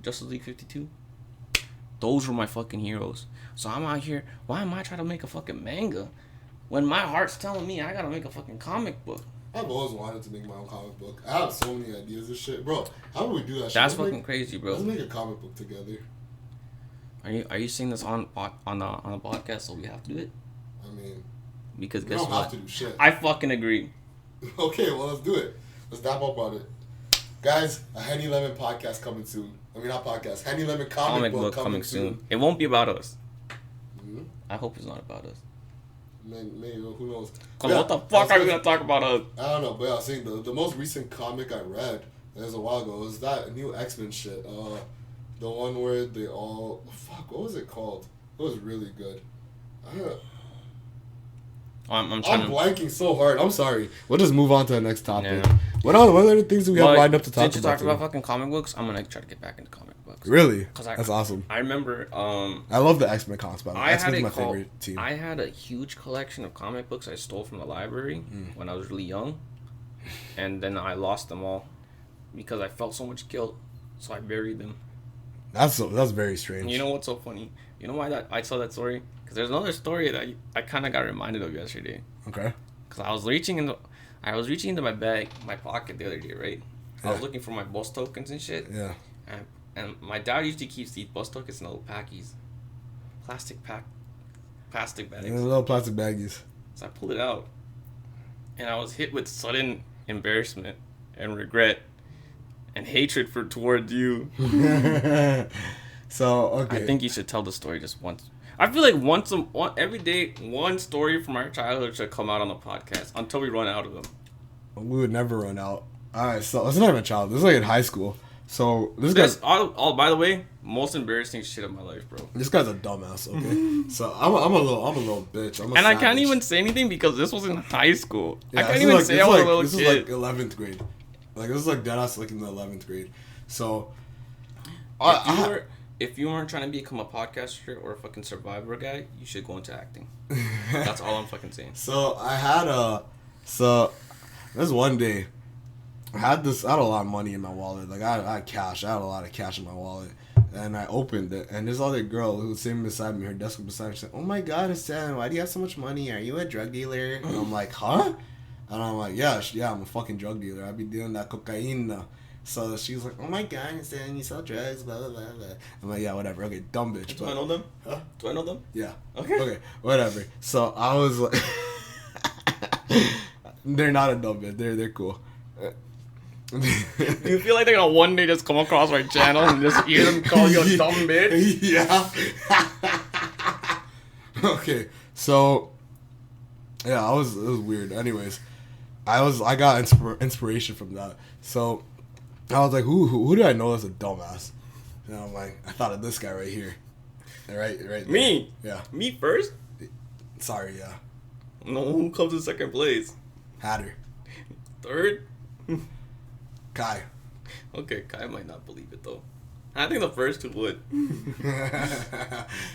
Justice League 52? Those were my fucking heroes. So I'm out here, why am I trying to make a fucking manga? When my heart's telling me I gotta make a fucking comic book. I've always wanted to make my own comic book. I have so many ideas and shit. Bro, how do we do that shit? That's fucking crazy, bro. Let's make a comic book together. Are you saying this on the podcast so we have to do it? I mean, because we guess don't what? have to do shit. I fucking agree. Okay, well, let's do it. Let's dap up on it. Guys, a Hennylemon podcast coming soon. I mean, not podcast. Hennylemon comic book coming soon. It won't be about us. Mm-hmm. I hope it's not about us. Maybe, who knows? What the fuck are we gonna talk about us? I don't know, but yeah, I was saying the most recent comic I read, it was a while ago, was that new X-Men shit. The one where they all... Fuck, what was it called? It was really good. I'm blanking so hard. I'm sorry. We'll just move on to the next topic. Yeah. What other things do we have lined up to talk about? Since you talked about fucking comic books, I'm gonna try to get back into comic books. Really? That's awesome. I remember. I love the X-Men comics, by the way. X-Men's my favorite team. I had a huge collection of comic books I stole from the library when I was really young, and then I lost them all because I felt so much guilt, so I buried them. That's very strange. You know what's so funny? You know why I saw that story? Because there's another story that I kind of got reminded of yesterday. Okay. Because I was reaching into my pocket the other day, right? Yeah. I was looking for my bus tokens and shit. Yeah. And my dad usually keeps these bus tokens in little packies, plastic bags. Little plastic baggies. So I pulled it out, and I was hit with sudden embarrassment and regret and hatred towards you. So okay. I think you should tell the story just once. I feel like every day, one story from our childhood should come out on the podcast until we run out of them. We would never run out. Alright, so it's not even a child. This is like in high school. So this guy's... by the way, most embarrassing shit of my life, bro. This guy's a dumbass, okay? So I'm a little bitch. I'm a and savage. I can't even say anything because this was in high school. Yeah, I can't even say I was a little kid. This is like 11th grade. Like, this is like deadass like in the 11th grade. So... If you weren't trying to become a podcaster or a fucking Survivor guy, you should go into acting. That's all I'm fucking saying. So this one day, I had a lot of money in my wallet. Like I had cash. I had a lot of cash in my wallet. And I opened it, and this other girl who was sitting beside me, her desk was beside me, she said, "Oh my God, Hassan, why do you have so much money? Are you a drug dealer?" And I'm like, "Huh?" And I'm like, yeah, I'm a fucking drug dealer. I be dealing that cocaine. So she's like, "Oh my God, Hassan, you sell drugs, blah, blah, blah, blah." I'm like, yeah, whatever. Okay, dumb bitch. Do I know them? Huh? Do I know them? Yeah. Okay, whatever. So I was like, they're not a dumb bitch. They're cool. Do you feel like they're gonna one day just come across our channel and just hear them call you a dumb bitch? Yeah. Okay, so yeah, it was weird. Anyways, I got inspiration from that. So I was like, who do I know that's a dumbass? And I'm like, I thought of this guy right here. Right there. Me? Yeah. Me first? Sorry, yeah. No, who comes in second place? Hatter. Third? Kai. Okay, Kai might not believe it though. I think the first two would.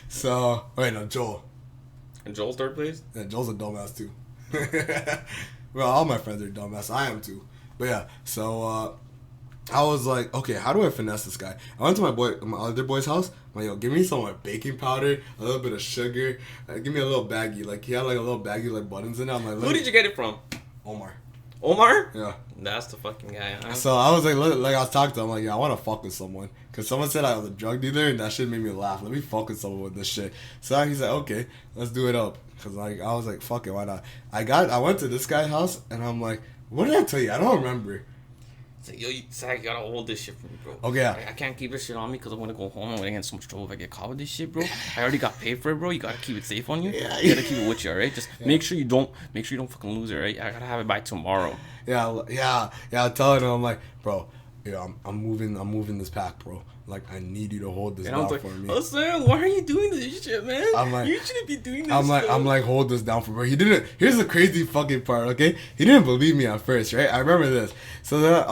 So, wait, no, Joel. And Joel's third place? Yeah, Joel's a dumbass too. Well, all my friends are dumbass. I am too. But yeah, so I was like, okay, how do I finesse this guy? I went to my other boy's house. I'm like, yo, give me some like baking powder, a little bit of sugar, give me a little baggie. Like he had like a little baggie like buttons in it. I'm like, who did you get it from? Omar. Omar? Yeah. That's the fucking guy. Huh? So I was like I was talking to him, I'm like, yeah, I want to fuck with someone. Because someone said I was a drug dealer, and that shit made me laugh. Let me fuck with someone with this shit. So he's like, okay, let's do it up. Because like, I was like, fuck it, why not? I went to this guy's house, and I'm like, what did I tell you? I don't remember. It's like, yo, Zach, you gotta hold this shit for me, bro. Okay, yeah. I can't keep this shit on me because I'm gonna go home. I'm gonna get in so much trouble if I get caught with this shit, bro. I already got paid for it, bro. You gotta keep it safe on you. Yeah, you gotta keep it with you, alright? Just make sure you don't fucking lose it, right? I gotta have it by tomorrow. Yeah. I'm telling him, I'm like, bro, yeah, I'm moving this pack, bro. Like, I need you to hold this down for me. Hassan, why are you doing this shit, man? I'm like, you shouldn't be doing this. I'm like, hold this down for me. He didn't. Here's the crazy fucking part, okay? He didn't believe me at first, right? I remember this. So then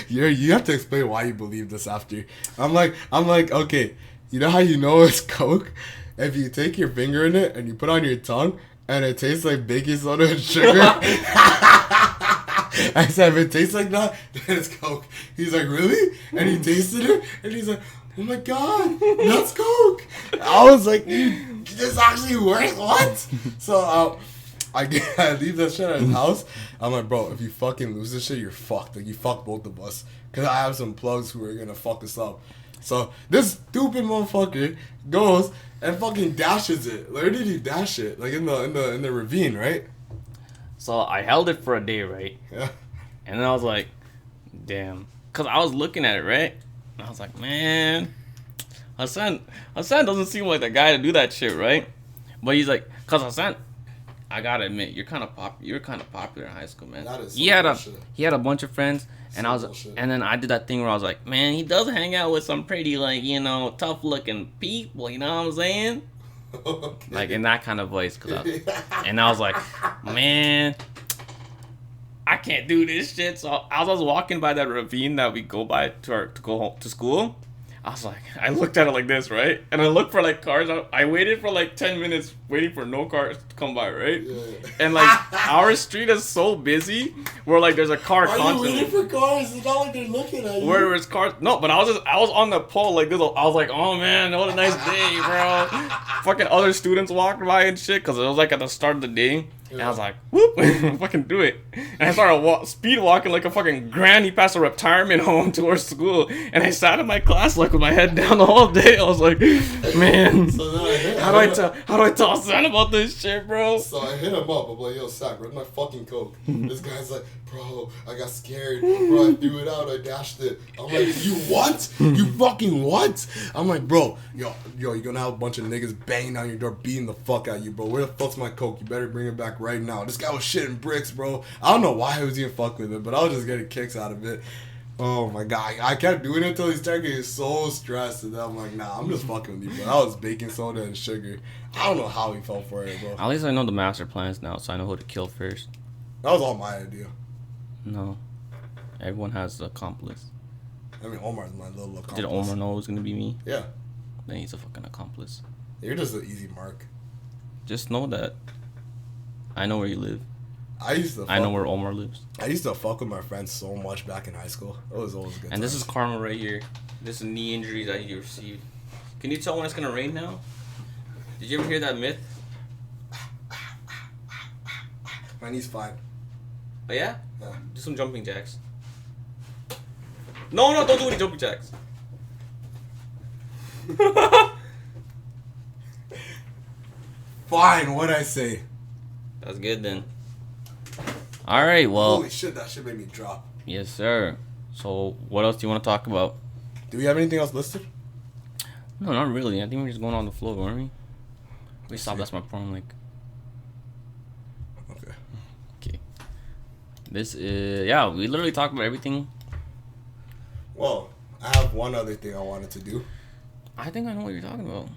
you have to explain why you believe this after. I'm like, okay, you know how you know it's Coke? If you take your finger in it and you put it on your tongue and it tastes like baking soda and sugar. I said, if it tastes like that, then it's Coke. He's like, really? And he tasted it, and he's like, oh my god, that's Coke. I was like, this actually works? What? So I leave that shit at his house. I'm like, bro, if you fucking lose this shit, you're fucked. Like, you fuck both of us. Because I have some plugs who are going to fuck us up. So this stupid motherfucker goes and fucking dashes it. Where did he dash it? Like in the ravine, right? So I held it for a day, right? Yeah. And then I was like, damn. Because I was looking at it, right? And I was like, man, Hassan doesn't seem like the guy to do that shit, right? But he's like, because Hassan, I gotta admit, you're kind of popular in high school, man. That is he had a bunch of friends, and and then I did that thing where I was like, man, he does hang out with some pretty, like, you know, tough looking people, you know what I'm saying? Okay. Like in that kind of voice, and I was like, man, I can't do this shit. So as I was walking by that ravine that we go by to go home to school, I was like, I looked at it like this, right? And I looked for like cars. I waited for like 10 minutes waiting for no cars to come by, right? Yeah. And like our street is so busy where like there's a car constantly. Are you waiting for cars? It's not like they're looking at you. Where there's cars. No, but I was on the pole like this. I was like, oh man, what a nice day, bro. Fucking other students walking by and shit because it was like at the start of the day. Yeah. And I was like, whoop, fucking do it. And I started speed walking like a fucking granny past a retirement home towards school. And I sat in my class like with my head down the whole day. I was like, man, so how do I tell Hassan about this shit, bro? So I hit him up. I'm like, yo, Sack, where's my fucking Coke? This guy's like, bro, I got scared. Bro, I threw it out. I dashed it. I'm like, you what? You fucking what? I'm like, bro, yo, you're gonna have a bunch of niggas banging down your door, beating the fuck out of you, bro. Where the fuck's my Coke? You better bring it back right now. This guy was shitting bricks, bro. I don't know why I was even fucking with it, but I was just getting kicks out of it. Oh my god, I kept doing it until he started getting so stressed, and then I'm like, nah, I'm just fucking with you, bro. I was baking soda and sugar. I don't know how he fell for it, bro. At least I know the master plans now, so I know who to kill first. That was all my idea. No. Everyone has an accomplice. I mean, Omar's my little accomplice. Did Omar know it was going to be me? Yeah. Then he's a fucking accomplice. You're just an easy mark. Just know that I know where you live. I know where Omar lives. I used to fuck with my friends so much back in high school. It was always good. And this is karma right here. This is knee injuries that you received. Can you tell when it's going to rain now? Did you ever hear that myth? My knee's fine. Oh, yeah? Yeah. Do some jumping jacks. No, don't do any jumping jacks. Fine, what'd I say? That's good then. Alright, well. Holy shit, that shit made me drop. Yes, sir. So, what else do you want to talk about? Do we have anything else listed? No, not really. I think we're just going on the flow, aren't we? We stopped. That's my porn link. Okay. This is... Yeah, we literally talked about everything. Well, I have one other thing I wanted to do. I think I know what you're talking about.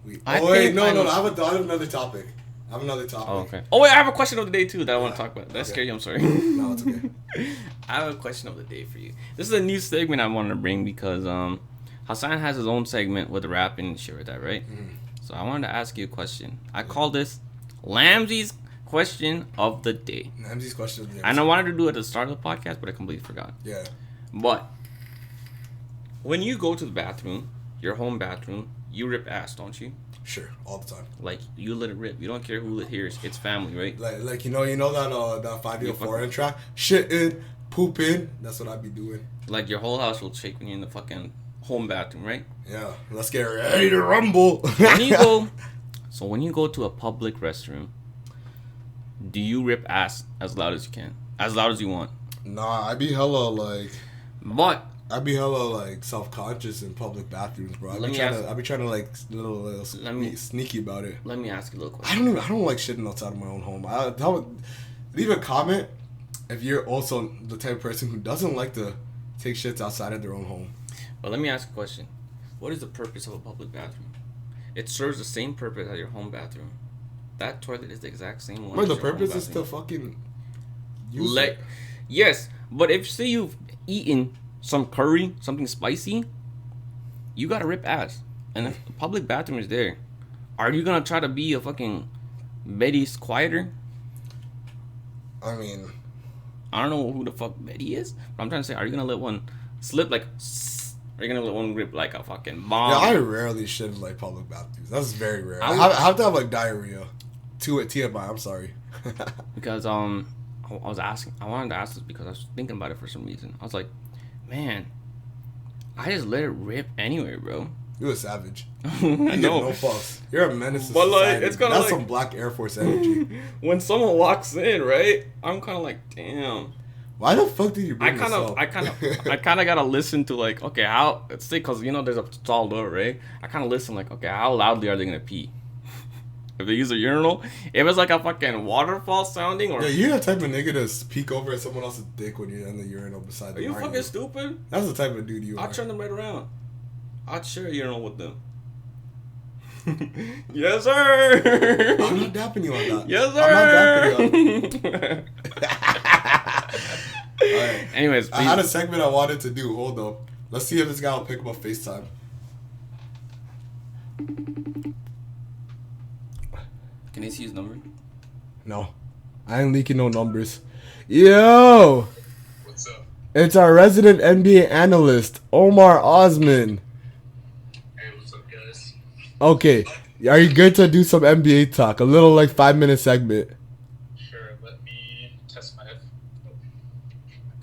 No, I have another topic. Oh, okay. Oh, wait, I have a question of the day, too, that I want to talk about. That's scary, I'm sorry. No, it's okay. I have a question of the day for you. This is a new segment I wanted to bring because Hassan has his own segment with rapping and shit like that, right? So I wanted to ask you a question. I call this Lamzi's question of the day. Lamzi's question of the day. And I wanted to do it at the start of the podcast, but I completely forgot. Yeah. But when you go to the bathroom, your home bathroom, you rip ass, don't you? Sure, all the time. Like, you let it rip. You don't care who it hears. It's family, right? Like you know that 504 track? Shit in, poop in. That's what I be doing. Like, your whole house will shake when you're in the fucking home bathroom, right? Yeah. Let's get ready to rumble. When you go to a public restroom, do you rip ass as loud as you can? As loud as you want? Nah, I be hella But I be hella self-conscious in public bathrooms, bro. I be trying to little sneaky about it. Let me ask you a little question. I don't like shitting outside of my own home. Leave a comment if you're also the type of person who doesn't like to take shits outside of their own home. But let me ask you a question. What is the purpose of a public bathroom? It serves the same purpose as your home bathroom. That toilet is the exact same one. But the purpose is to fucking use it. Yes, but if say you've eaten some curry, something spicy, you gotta rip ass. And if the public bathroom is there, are you gonna try to be a fucking Betty Quieter? I mean, I don't know who the fuck Betty is, but I'm trying to say, are you gonna let one slip like, or are you gonna let one rip like a fucking bomb? Yeah, I rarely shit in public bathrooms. That's very rare. I have to have diarrhea. TMI, I'm sorry. Because I wanted to ask this because I was thinking about it for some reason. I was like, man, I just let it rip anyway, bro. You a savage. You get no fuss. You're a menace to but society. It's kind of some Black Air Force energy. When someone walks in, right, I'm kind of like, damn. Why the fuck did you bring this up? I kind of gotta listen to okay, how, let's say, cause there's a stall door, right? I kind of listen okay, how loudly are they gonna pee? If they use a urinal, if it's like a fucking waterfall sounding, or you're the type of nigga to peek over at someone else's dick when you're in the urinal beside them. Are you fucking stupid? That's the type of dude you are. I'll turn them right around. I'd share a urinal with them. Yes, sir. I'm not dapping you on that. Yes, sir. I'm not dapping you on that. Alright. Anyways, I had a segment I wanted to do. Hold up. Let's see if this guy will pick up a FaceTime. Can he see his number? No. I ain't leaking no numbers. Yo! What's up? It's our resident NBA analyst, Omar Osman. Hey, what's up, guys? Okay. Are you good to do some NBA talk? A little 5-minute segment. Sure, let me test my headphones.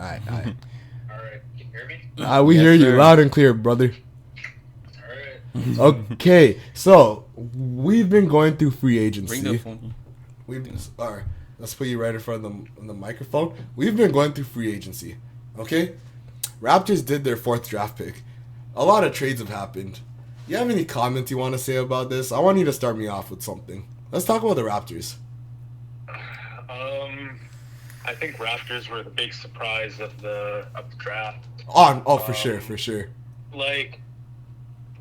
Alright. Alright, can you hear me? We hear you loud and clear, brother. Alright. Okay, so we've been going through free agency. Bring the phone. Alright, let's put you right in front of the microphone. We've been going through free agency. Okay? Raptors did their 4th draft pick. A lot of trades have happened. You have any comments you want to say about this? I want you to start me off with something. Let's talk about the Raptors. I think Raptors were the big surprise of the draft. For sure.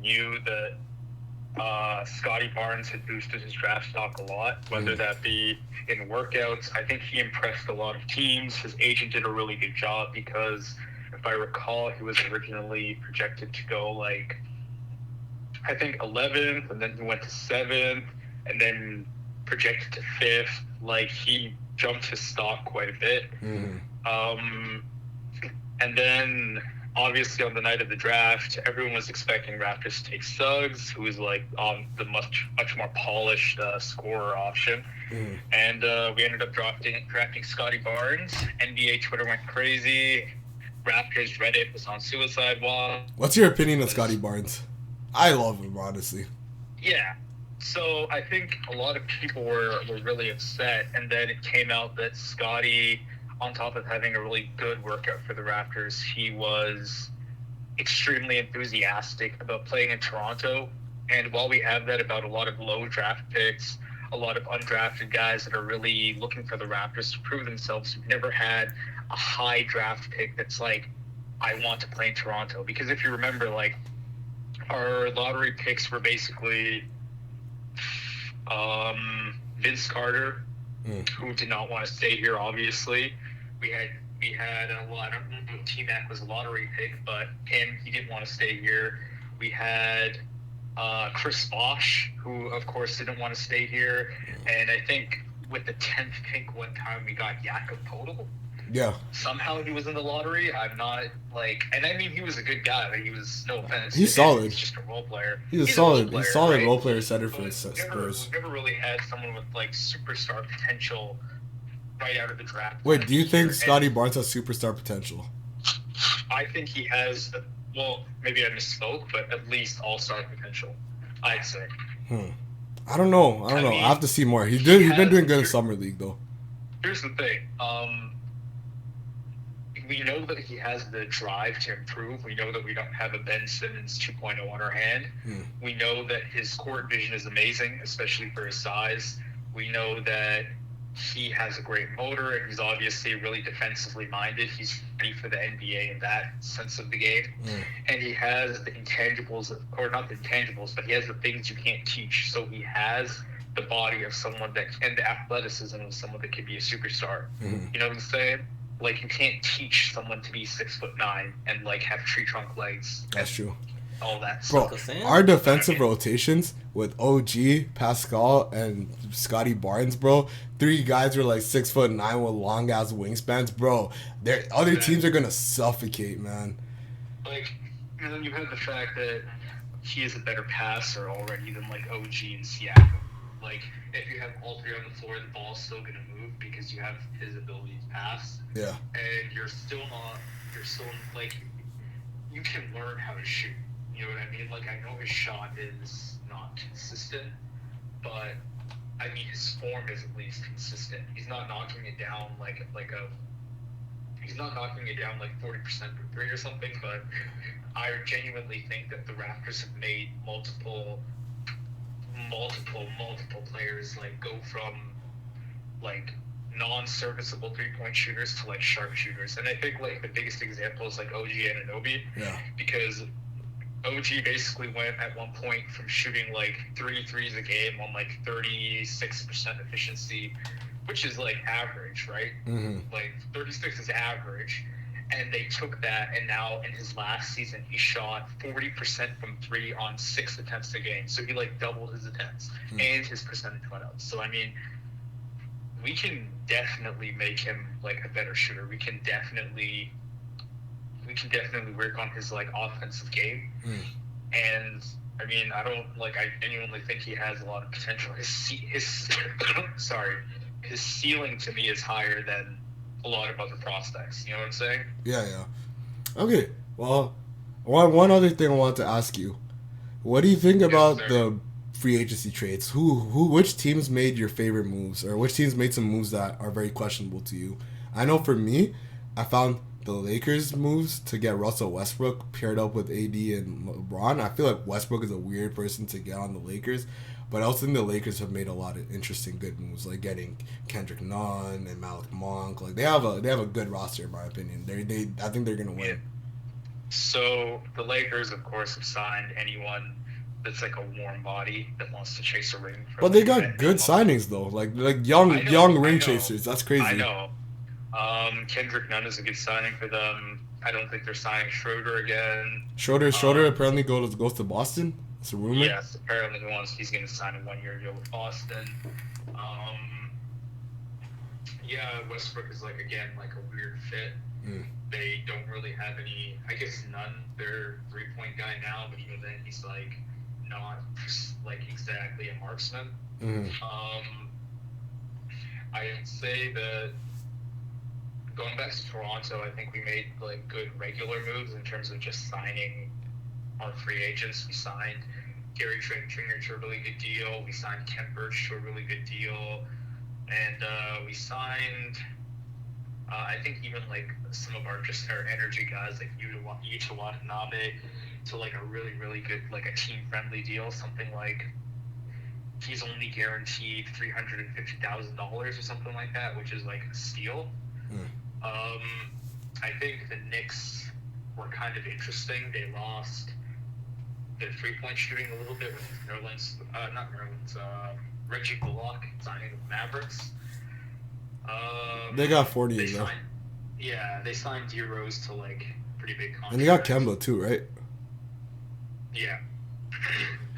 Knew that Scotty Barnes had boosted his draft stock a lot, whether that be in workouts. I think he impressed a lot of teams. His agent did a really good job because, if I recall, he was originally projected to go I think 11th, and then he went to 7th, and then projected to 5th. He jumped his stock quite a bit. And then obviously on the night of the draft, everyone was expecting Raptors to take Suggs, who was on the much more polished scorer option. And we ended up drafting Scotty Barnes. NBA Twitter went crazy. Raptors Reddit was on suicide watch. What's your opinion of Scotty Barnes? I love him, honestly. Yeah. So I think a lot of people were really upset, and then it came out that Scotty, on top of having a really good workout for the Raptors, he was extremely enthusiastic about playing in Toronto. And while we have that about a lot of low draft picks, a lot of undrafted guys that are really looking for the Raptors to prove themselves, we've never had a high draft pick that's I want to play in Toronto. Because if you remember, like, our lottery picks were basically Vince Carter, who did not want to stay here, obviously. We had a lot. I don't know if T-Mac was a lottery pick, but he didn't want to stay here. We had Chris Bosch, who, of course, didn't want to stay here. And I think with the 10th pick one time, we got Jakob Poeltl. Yeah. Somehow he was in the lottery. I'm not, like... And I mean, he was a good guy. Like, he was, no offense. He's solid. He's just a role player. He's a solid right? Role player center for Spurs. We've never really had someone with, like, superstar potential right out of the draft. Wait, do you think Scotty Barnes has superstar potential? I think he has... Well, maybe I misspoke, but at least all-star potential, I'd say. I don't know. I mean, I have to see more. He's been doing good in Summer League, though. Here's the thing. We know that he has the drive to improve. We know that we don't have a Ben Simmons 2.0 on our hand. We know that his court vision is amazing, especially for his size. We know that he has a great motor, and he's obviously really defensively minded. He's ready for the NBA in that sense of the game. And he has the intangibles, or not the intangibles, but he has the things you can't teach. So he has the body of someone that, and the athleticism of someone that could be a superstar. You know what I'm saying? Like, you can't teach someone to be 6'9" and, like, have tree trunk legs. That's true. All that Bro, stuff. our defensive rotations with OG, Pascal, and Scotty Barnes, bro. 3 guys were like 6'9" with long ass wingspans, bro. Other teams are gonna suffocate, man. Like, and then you have the fact that he is a better passer already than like OG and Siakam. Like, if you have all 3 on the floor, the ball's still gonna move because you have his ability to pass. Yeah. And you're still like, you can learn how to shoot. You know what I mean? Like, I know his shot is not consistent, but I mean, his form is at least consistent. He's not knocking it down he's not knocking it down like 40% from 3 or something, but I genuinely think that the Raptors have made multiple players like go from like non-serviceable 3-point shooters to like sharpshooters. And I think like the biggest example is like OG Anunoby. Yeah. Because OG basically went at one point from shooting like 3 threes a game on like 36% efficiency, which is like average, right? Like 36 is average. And they took that, and now in his last season, he shot 40% from 3 on 6 attempts a game. So he like doubled his attempts and his percentage went up. So I mean, we can definitely make him like a better shooter. We can definitely work on his like offensive game. And I mean, I genuinely think he has a lot of potential. His ceiling to me is higher than a lot of other prospects. You know what I'm saying? Yeah. Okay. Well, one other thing I wanted to ask you. What do you think about the free agency trades? Which teams made your favorite moves, or which teams made some moves that are very questionable to you? I know for me, I found the Lakers moves to get Russell Westbrook paired up with AD and LeBron. I feel like Westbrook is a weird person to get on the Lakers, but I also think the Lakers have made a lot of interesting good moves, like getting Kendrick Nunn and Malik Monk. Like they have a good roster in my opinion. I think they're gonna win. Yeah. So the Lakers, of course, have signed anyone that's like a warm body that wants to chase a ring. But they got good signings though, like young ring chasers. That's crazy. I know. Kendrick Nunn is a good signing for them. I don't think they're signing Schroeder again. Schroeder apparently goes to Boston. It's a rumor. Yes, apparently he's going to sign a 1-year deal with Boston. Westbrook is like a weird fit. They don't really have any. I guess Nunn, their 3-point guy now, but even then he's like not like exactly a marksman. I'd say that going back to Toronto, I think we made like good regular moves in terms of just signing our free agents. We signed Gary Trent Jr. to a really good deal. We signed Ken Birch to a really good deal. And we signed, I think even like some of our energy guys like Yuta Watanabe to like a really, really good, like a team-friendly deal. Something like he's only guaranteed $350,000 or something like that, which is like a steal. I think the Knicks were kind of interesting. They lost their 3-point shooting a little bit with Reggie Bullock signing with Mavericks. They got 40 though. They signed D Rose to like pretty big contract. And they got Kemba too, right? Yeah.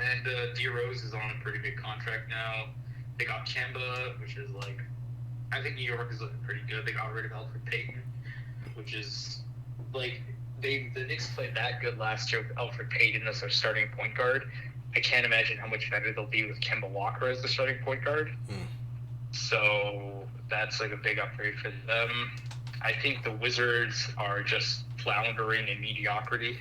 And D Rose is on a pretty big contract now. They got Kemba, which is like, I think New York is looking pretty good. They got rid of Alfred Payton, which is like, the Knicks played that good last year with Alfred Payton as their starting point guard. I can't imagine how much better they'll be with Kemba Walker as the starting point guard. So that's like a big upgrade for them. I think the Wizards are just floundering in mediocrity,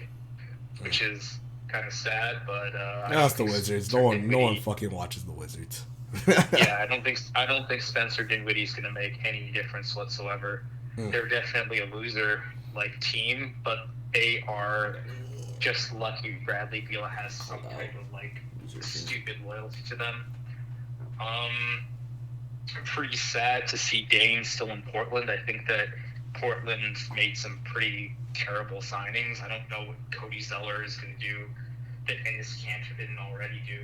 which is kind of sad. But that's the Wizards. No one fucking watches the Wizards. Yeah, I don't think Spencer Dinwiddie's going to make any difference whatsoever. They're definitely a loser like team, but they are just lucky Bradley Beal has some type of like stupid loyalty to them. I'm pretty sad to see Dame still in Portland. I think that Portland made some pretty terrible signings. I don't know what Cody Zeller is going to do that Ennis Cantor didn't already do.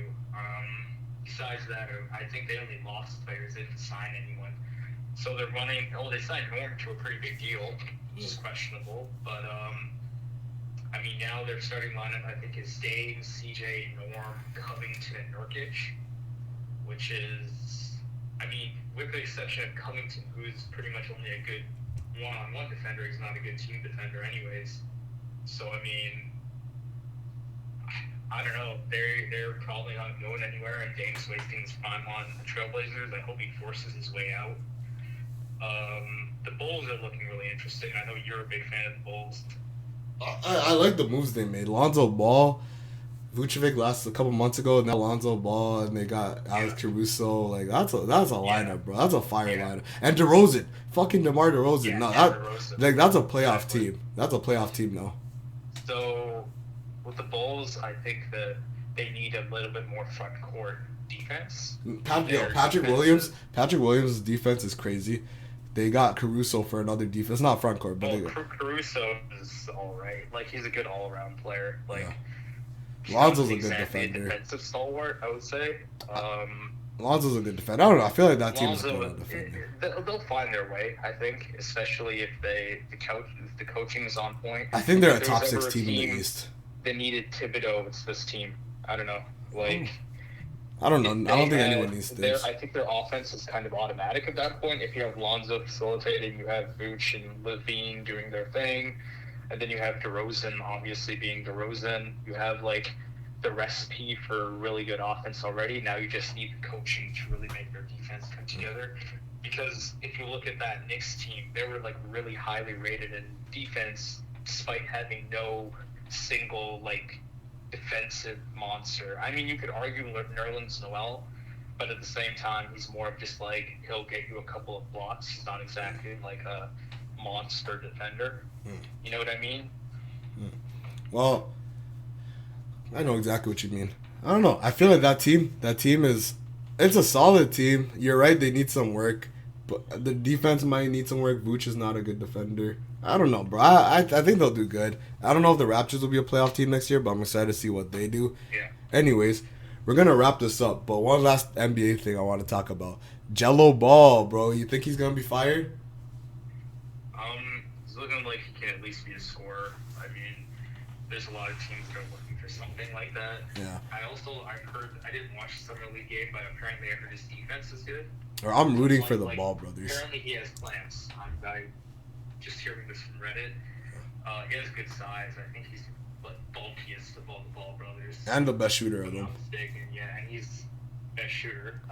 Besides that, I think they only lost players. They didn't sign anyone. So they're running. Oh, they signed Norm to a pretty big deal, which is questionable. But I mean, now their starting lineup, I think, is Dame, CJ, Norm, Covington, and Nurkic, which is, I mean, with the exception of Covington, who is pretty much only a good one-on-one defender. He's not a good team defender, anyways. So I mean, I don't know. They're probably not going anywhere, and Dame's wasting his time on the Trailblazers. I hope he forces his way out. The Bulls are looking really interesting. I know you're a big fan of the Bulls. I like the moves they made. Lonzo Ball, Vucevic last a couple months ago, now Lonzo Ball, and they got Alex Caruso. Like that's a lineup, bro. That's a fire lineup. And DeRozan, fucking DeMar DeRozan. DeRozan. That's a playoff team. That's a playoff team now. So with the Bulls, I think that they need a little bit more front court defense. Patrick Williams' defense is crazy. They got Caruso for another defense, not front court, but Caruso is all right. Like he's a good all-around player. Like Lonzo's a good defender. Defensive stalwart, I would say. Lonzo's a good defender. I don't know. I feel like that team is good on defender. They'll find their way, I think, especially if the coaching is on point. I think they're a top 6 team in the East. They needed Thibodeau. It's this team. I don't know. I don't know. I don't think anyone needs this. I think their offense is kind of automatic at that point. If you have Lonzo facilitating, you have Vooch and Levine doing their thing, and then you have DeRozan obviously being DeRozan. You have like the recipe for really good offense already. Now you just need the coaching to really make their defense come together. Because if you look at that Knicks team, they were like really highly rated in defense, despite having no single like defensive monster. I mean, you could argue Nerlens Noel, but at the same time, he's more of just like, he'll get you a couple of blocks. He's not exactly like a monster defender. You know what I mean? Well, I know exactly what you mean. I don't know. I feel like that team it's a solid team. You're right, they need some work, but the defense might need some work. Vooch is not a good defender. I don't know, bro. I think they'll do good. I don't know if the Raptors will be a playoff team next year, but I'm excited to see what they do. Yeah. Anyways, we're going to wrap this up, but one last NBA thing I want to talk about. Jello Ball, bro. You think he's going to be fired? It's looking like he can at least be a scorer. I mean, there's a lot of teams that are looking for something like that. Yeah. I didn't watch the Summer League game, but apparently I heard his defense is good. Or I'm rooting for the Ball brothers. Apparently he has plans. I'm just hearing this from Reddit. He has good size. I think he's bulkiest of all the Ball brothers. And the best shooter of them. Yeah, and he's best shooter.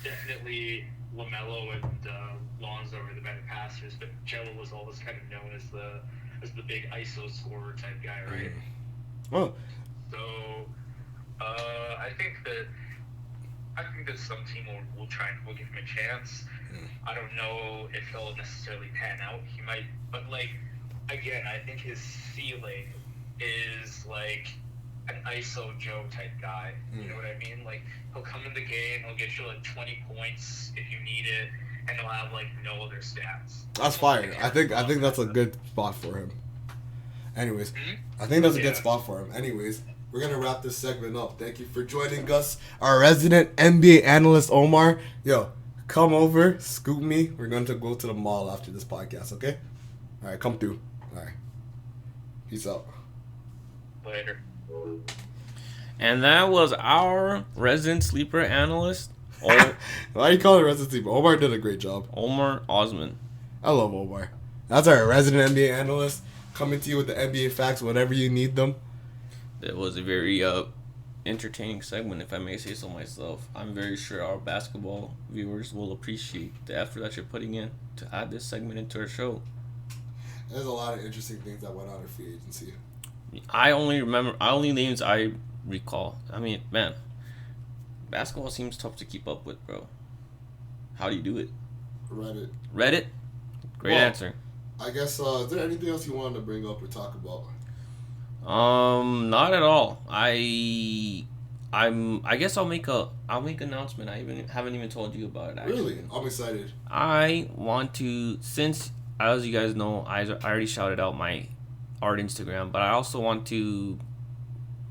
Definitely LaMelo and Lonzo are the better passers, but Jello was always kind of known as the big ISO scorer type guy, right? Well. So I think that some team will give him a chance. I don't know if he'll necessarily pan out. He might, but like again, I think his ceiling is like an ISO Joe type guy. You know what I mean? Like he'll come in the game, he'll get you like 20 points if you need it, and he'll have like no other stats. That's fire. I think that's a good spot for him. Anyways, I think that's a good spot for him. Anyways, we're going to wrap this segment up. Thank you for joining us. Our resident NBA analyst, Omar. Yo, come over, scoop me. We're going to go to the mall after this podcast, okay? All right, come through. All right. Peace out. Later. And that was our resident sleeper analyst. Why are you calling resident sleeper? Omar did a great job. Omar Osman. I love Omar. That's our resident NBA analyst coming to you with the NBA facts whenever you need them. That was a very entertaining segment, if I may say so myself. I'm very sure our basketball viewers will appreciate the effort that you're putting in to add this segment into our show. There's a lot of interesting things that went on in free agency. only names I recall. I mean, man, basketball seems tough to keep up with, bro. How do you do it? Reddit. Reddit? Great answer. I guess, is there anything else you wanted to bring up or talk about? Not at all. I guess I'll make an announcement. I haven't even told you about it, actually. Really? I'm excited. I want to, since, as you guys know, I already shouted out my art Instagram, but I also want to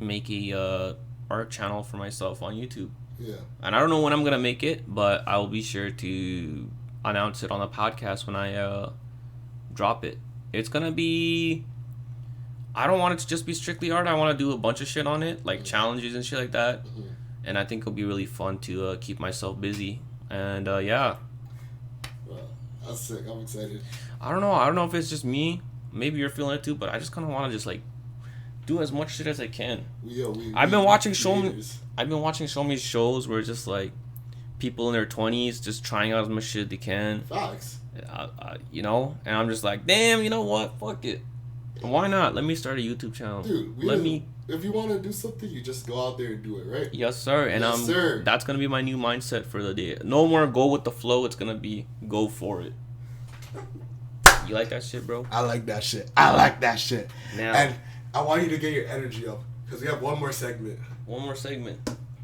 make a art channel for myself on YouTube. Yeah. And I don't know when I'm gonna make it, but I will be sure to announce it on the podcast when I drop it. It's gonna be, I don't want it to just be strictly art. I want to do a bunch of shit on it, like challenges and shit like that. Mm-hmm. And I think it'll be really fun to keep myself busy. And yeah. Wow, that's sick. I'm excited. I don't know if it's just me. Maybe you're feeling it too, but I just kind of want to just like do as much shit as I can. I've been watching Show Me shows where it's just like people in their 20s just trying out as much shit they can. Facts. You know, and I'm just like, damn, you know what? Fuck it. Why not? Let me start a YouTube channel. Dude, if you want to do something, you just go out there and do it, right? Yes, sir. And sir. That's gonna be my new mindset for the day. No more go with the flow. It's gonna be go for it. You like that shit, bro? I like that shit. Now, and I want you to get your energy up because we have one more segment.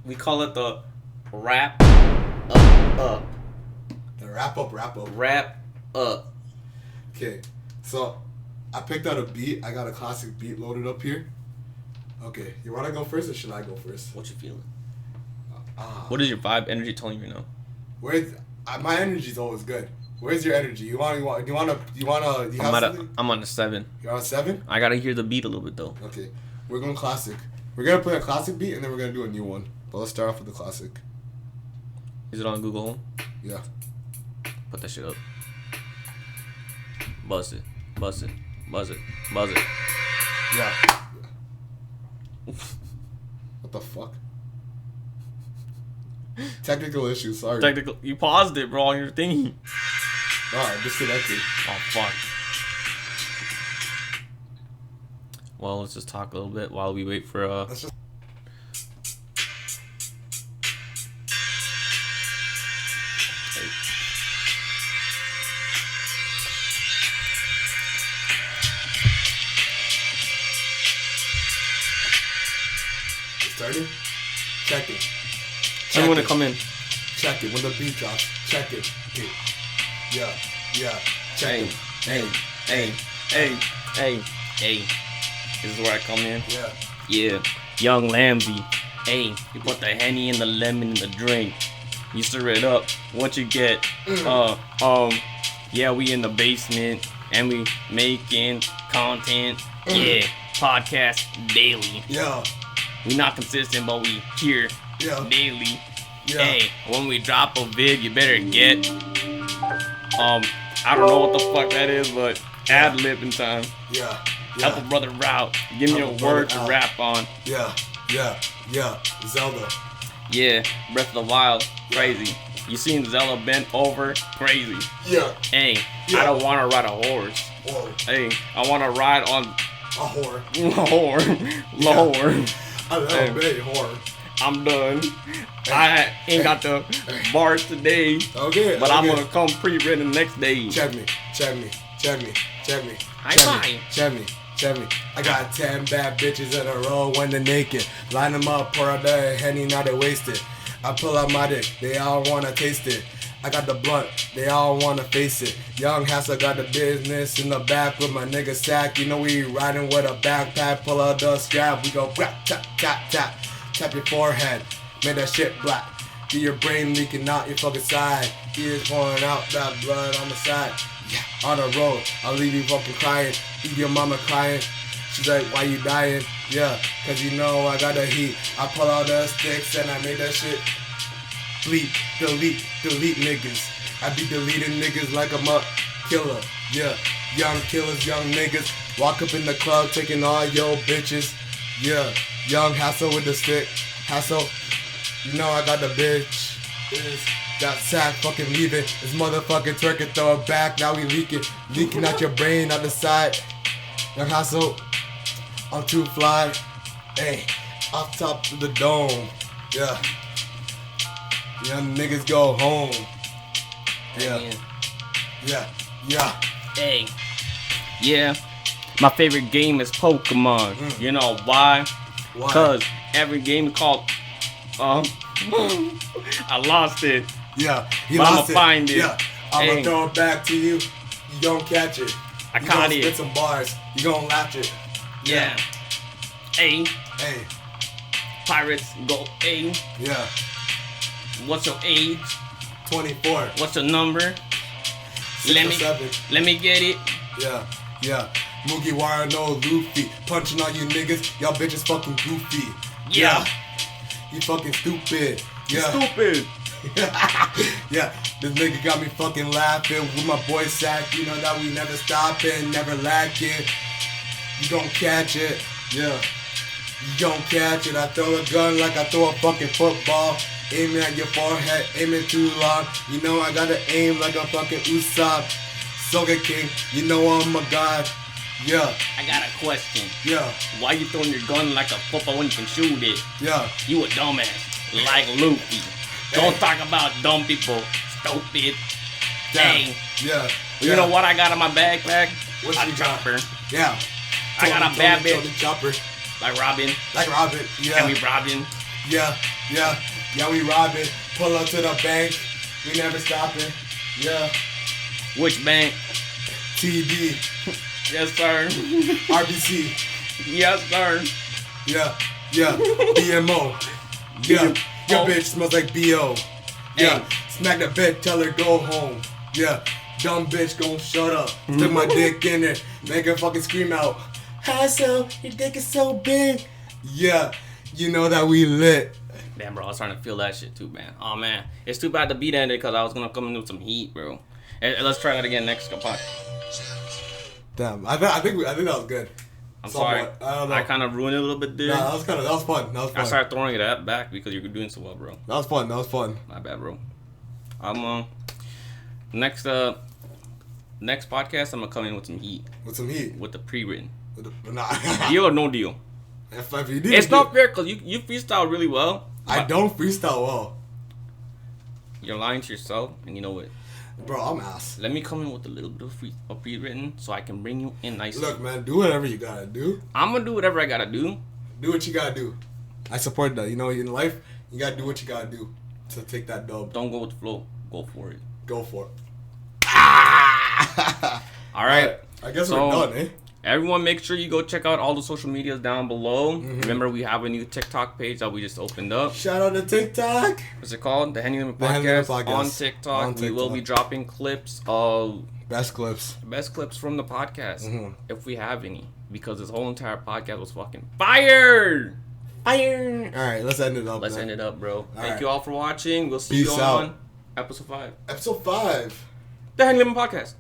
We call it the wrap up. The wrap up. Wrap up. Okay, so I picked out a beat. I got a classic beat loaded up here. Okay, you want to go first or should I go first? What you feeling? What is your vibe energy telling you right now? My energy's always good. Where's your energy? You want to? I'm on a 7. You're on a 7? I gotta hear the beat a little bit though. Okay, we're going classic. We're gonna play a classic beat and then we're gonna do a new one. But let's start off with the classic. Is it on Google Home? Yeah. Put that shit up. Buzz it. Yeah. What the fuck? Technical issues, sorry. You paused it, bro, on your thingy. I disconnected. Oh, fuck. Well, let's just talk a little bit while we wait for Started? Check it. I'm gonna come in. Check it when the beat drops. Check it. Yeah. Check it. Hey. This is where I come in. Yeah. Young Lamzi. Hey, you put the Henny and the lemon in the drink. You stir it up. What you get? Yeah, we in the basement and we making content. Yeah, podcast daily. Yeah. We not consistent, but we here daily. Yeah. Hey, when we drop a vid, you better get I don't know what the fuck that is, but ad-libbing time. Yeah. Help a brother out. Give me a word to rap on. Yeah. Zelda. Yeah, Breath of the Wild, crazy. You seen Zelda bent over? Crazy. Yeah. Hey, I don't want to ride a horse. Whoa. Hey, I want to ride on a whore. Lower. I love big whore. I'm done. I ain't got the bars today. Okay. But I'm gonna come pre-written next day. Check me. High five. Check me. I got 10 bad bitches in a row when they're naked. Line them up, pour out the Henny, now they wasted. I pull out my dick, they all wanna taste it. I got the blunt, they all wanna face it. Young Hassan got the business in the back with my nigga Sack. You know we riding with a backpack, pull out the strap. We go rap, tap, tap, tap, tap your forehead, make that shit black. Get your brain leaking out your fucking side. Ears pouring out that blood on the side. Yeah, on the road, I'll leave you fucking crying. Leave your mama crying. She's like, why you dying? Yeah, cause you know I got the heat. I pull out the sticks and I make that shit bleep, delete niggas. I be deleting niggas like I'm a killer. Yeah, young killers, young niggas. Walk up in the club taking all your bitches. Yeah, young Hassel with the stick. Hassel, you know I got the bitch. Got Sack fucking leaving. This motherfucking twerking, throw it back. Now we leaking out your brain out the side. Young Hassel, I'm too fly. Hey, off top of the dome. Yeah. Young niggas go home. Yeah. Yeah. Hey. Yeah. My favorite game is Pokemon. You know why? Why? Cause every game is called I lost it. Yeah. But I'ma find it. Yeah. I'ma throw it back to you. You gon' catch it. I caught it. Spit some bars. You gon' latch it. Yeah. Hey. Hey. Pirates go A. Yeah. What's your age? 24. What's your number? 6 or 7. Let me get it. Yeah. Mugiwara no Luffy. Punching on you niggas. Y'all bitches fucking goofy. Yeah. You fucking stupid. Yeah. Stupid. Yeah. This nigga got me fucking laughing with my boy Sack. You know that we never stopping, never lacking. You gon' catch it. Yeah. You gon' catch it. I throw a gun like I throw a fucking football. Aiming at your forehead, aiming too long. You know I gotta aim like a fucking Usopp. Soga King, you know I'm a god. Yeah. I got a question. Yeah. Why you throwing your gun like a football when you can shoot it? Yeah. You a dumbass, like Luffy. Don't talk about dumb people. Stupid. Dang. Yeah. You know what I got in my backpack? What's a you chopper. got? Yeah. I got a bad bitch. Chopper. Like Robin. Yeah. And we robbing. Yeah. We robbing. Pull up to the bank. We never stopping. Yeah. Which bank? TD. Yes, sir. RBC. Yes, sir. Yeah. BMO. Yeah. Your bitch smells like BO. Yeah. Hey. Smack the bitch, tell her go home. Yeah. Dumb bitch gon' shut up. Stick my dick in it. Make her fucking scream out. Hassel, your dick is so big. Yeah. You know that we lit. Damn, bro, I was starting to feel that shit too, man. Oh, man. It's too bad the beat ended because I was going to come in with some heat, bro. And let's try that again next pod. Damn, I think that was good. I'm sorry. I don't know. I kind of ruined it a little bit there. Nah, that was fun. I started throwing it back because you're doing so well, bro. That was fun. My bad, bro. Next podcast, I'm gonna come in with some heat. With some heat. With the pre-written. Nah. Deal or no deal? If you do, it's not fair because you freestyle really well. I don't freestyle well. You're lying to yourself, and you know what? Bro, I'm ass. Let me come in with a little bit of pre-written so I can bring you in nicely. Look, man, do whatever you gotta do. I'm gonna do whatever I gotta do. Do what you gotta do. I support that. You know, in life, you gotta do what you gotta do to take that dub. Don't go with the flow. Go for it. Go for it. All right. I guess we're done, eh? Everyone, make sure you go check out all the social medias down below. Remember, we have a new TikTok page that we just opened up. Shout out to TikTok. What's it called? The Hennylemon Podcast on TikTok. We will be dropping clips of best clips from the podcast if we have any, because this whole entire podcast was fucking fire. All right, let's end it up. Let's end it up, bro. Thank you all for watching. We'll see you on episode 5. Episode 5. The Hennylemon Podcast.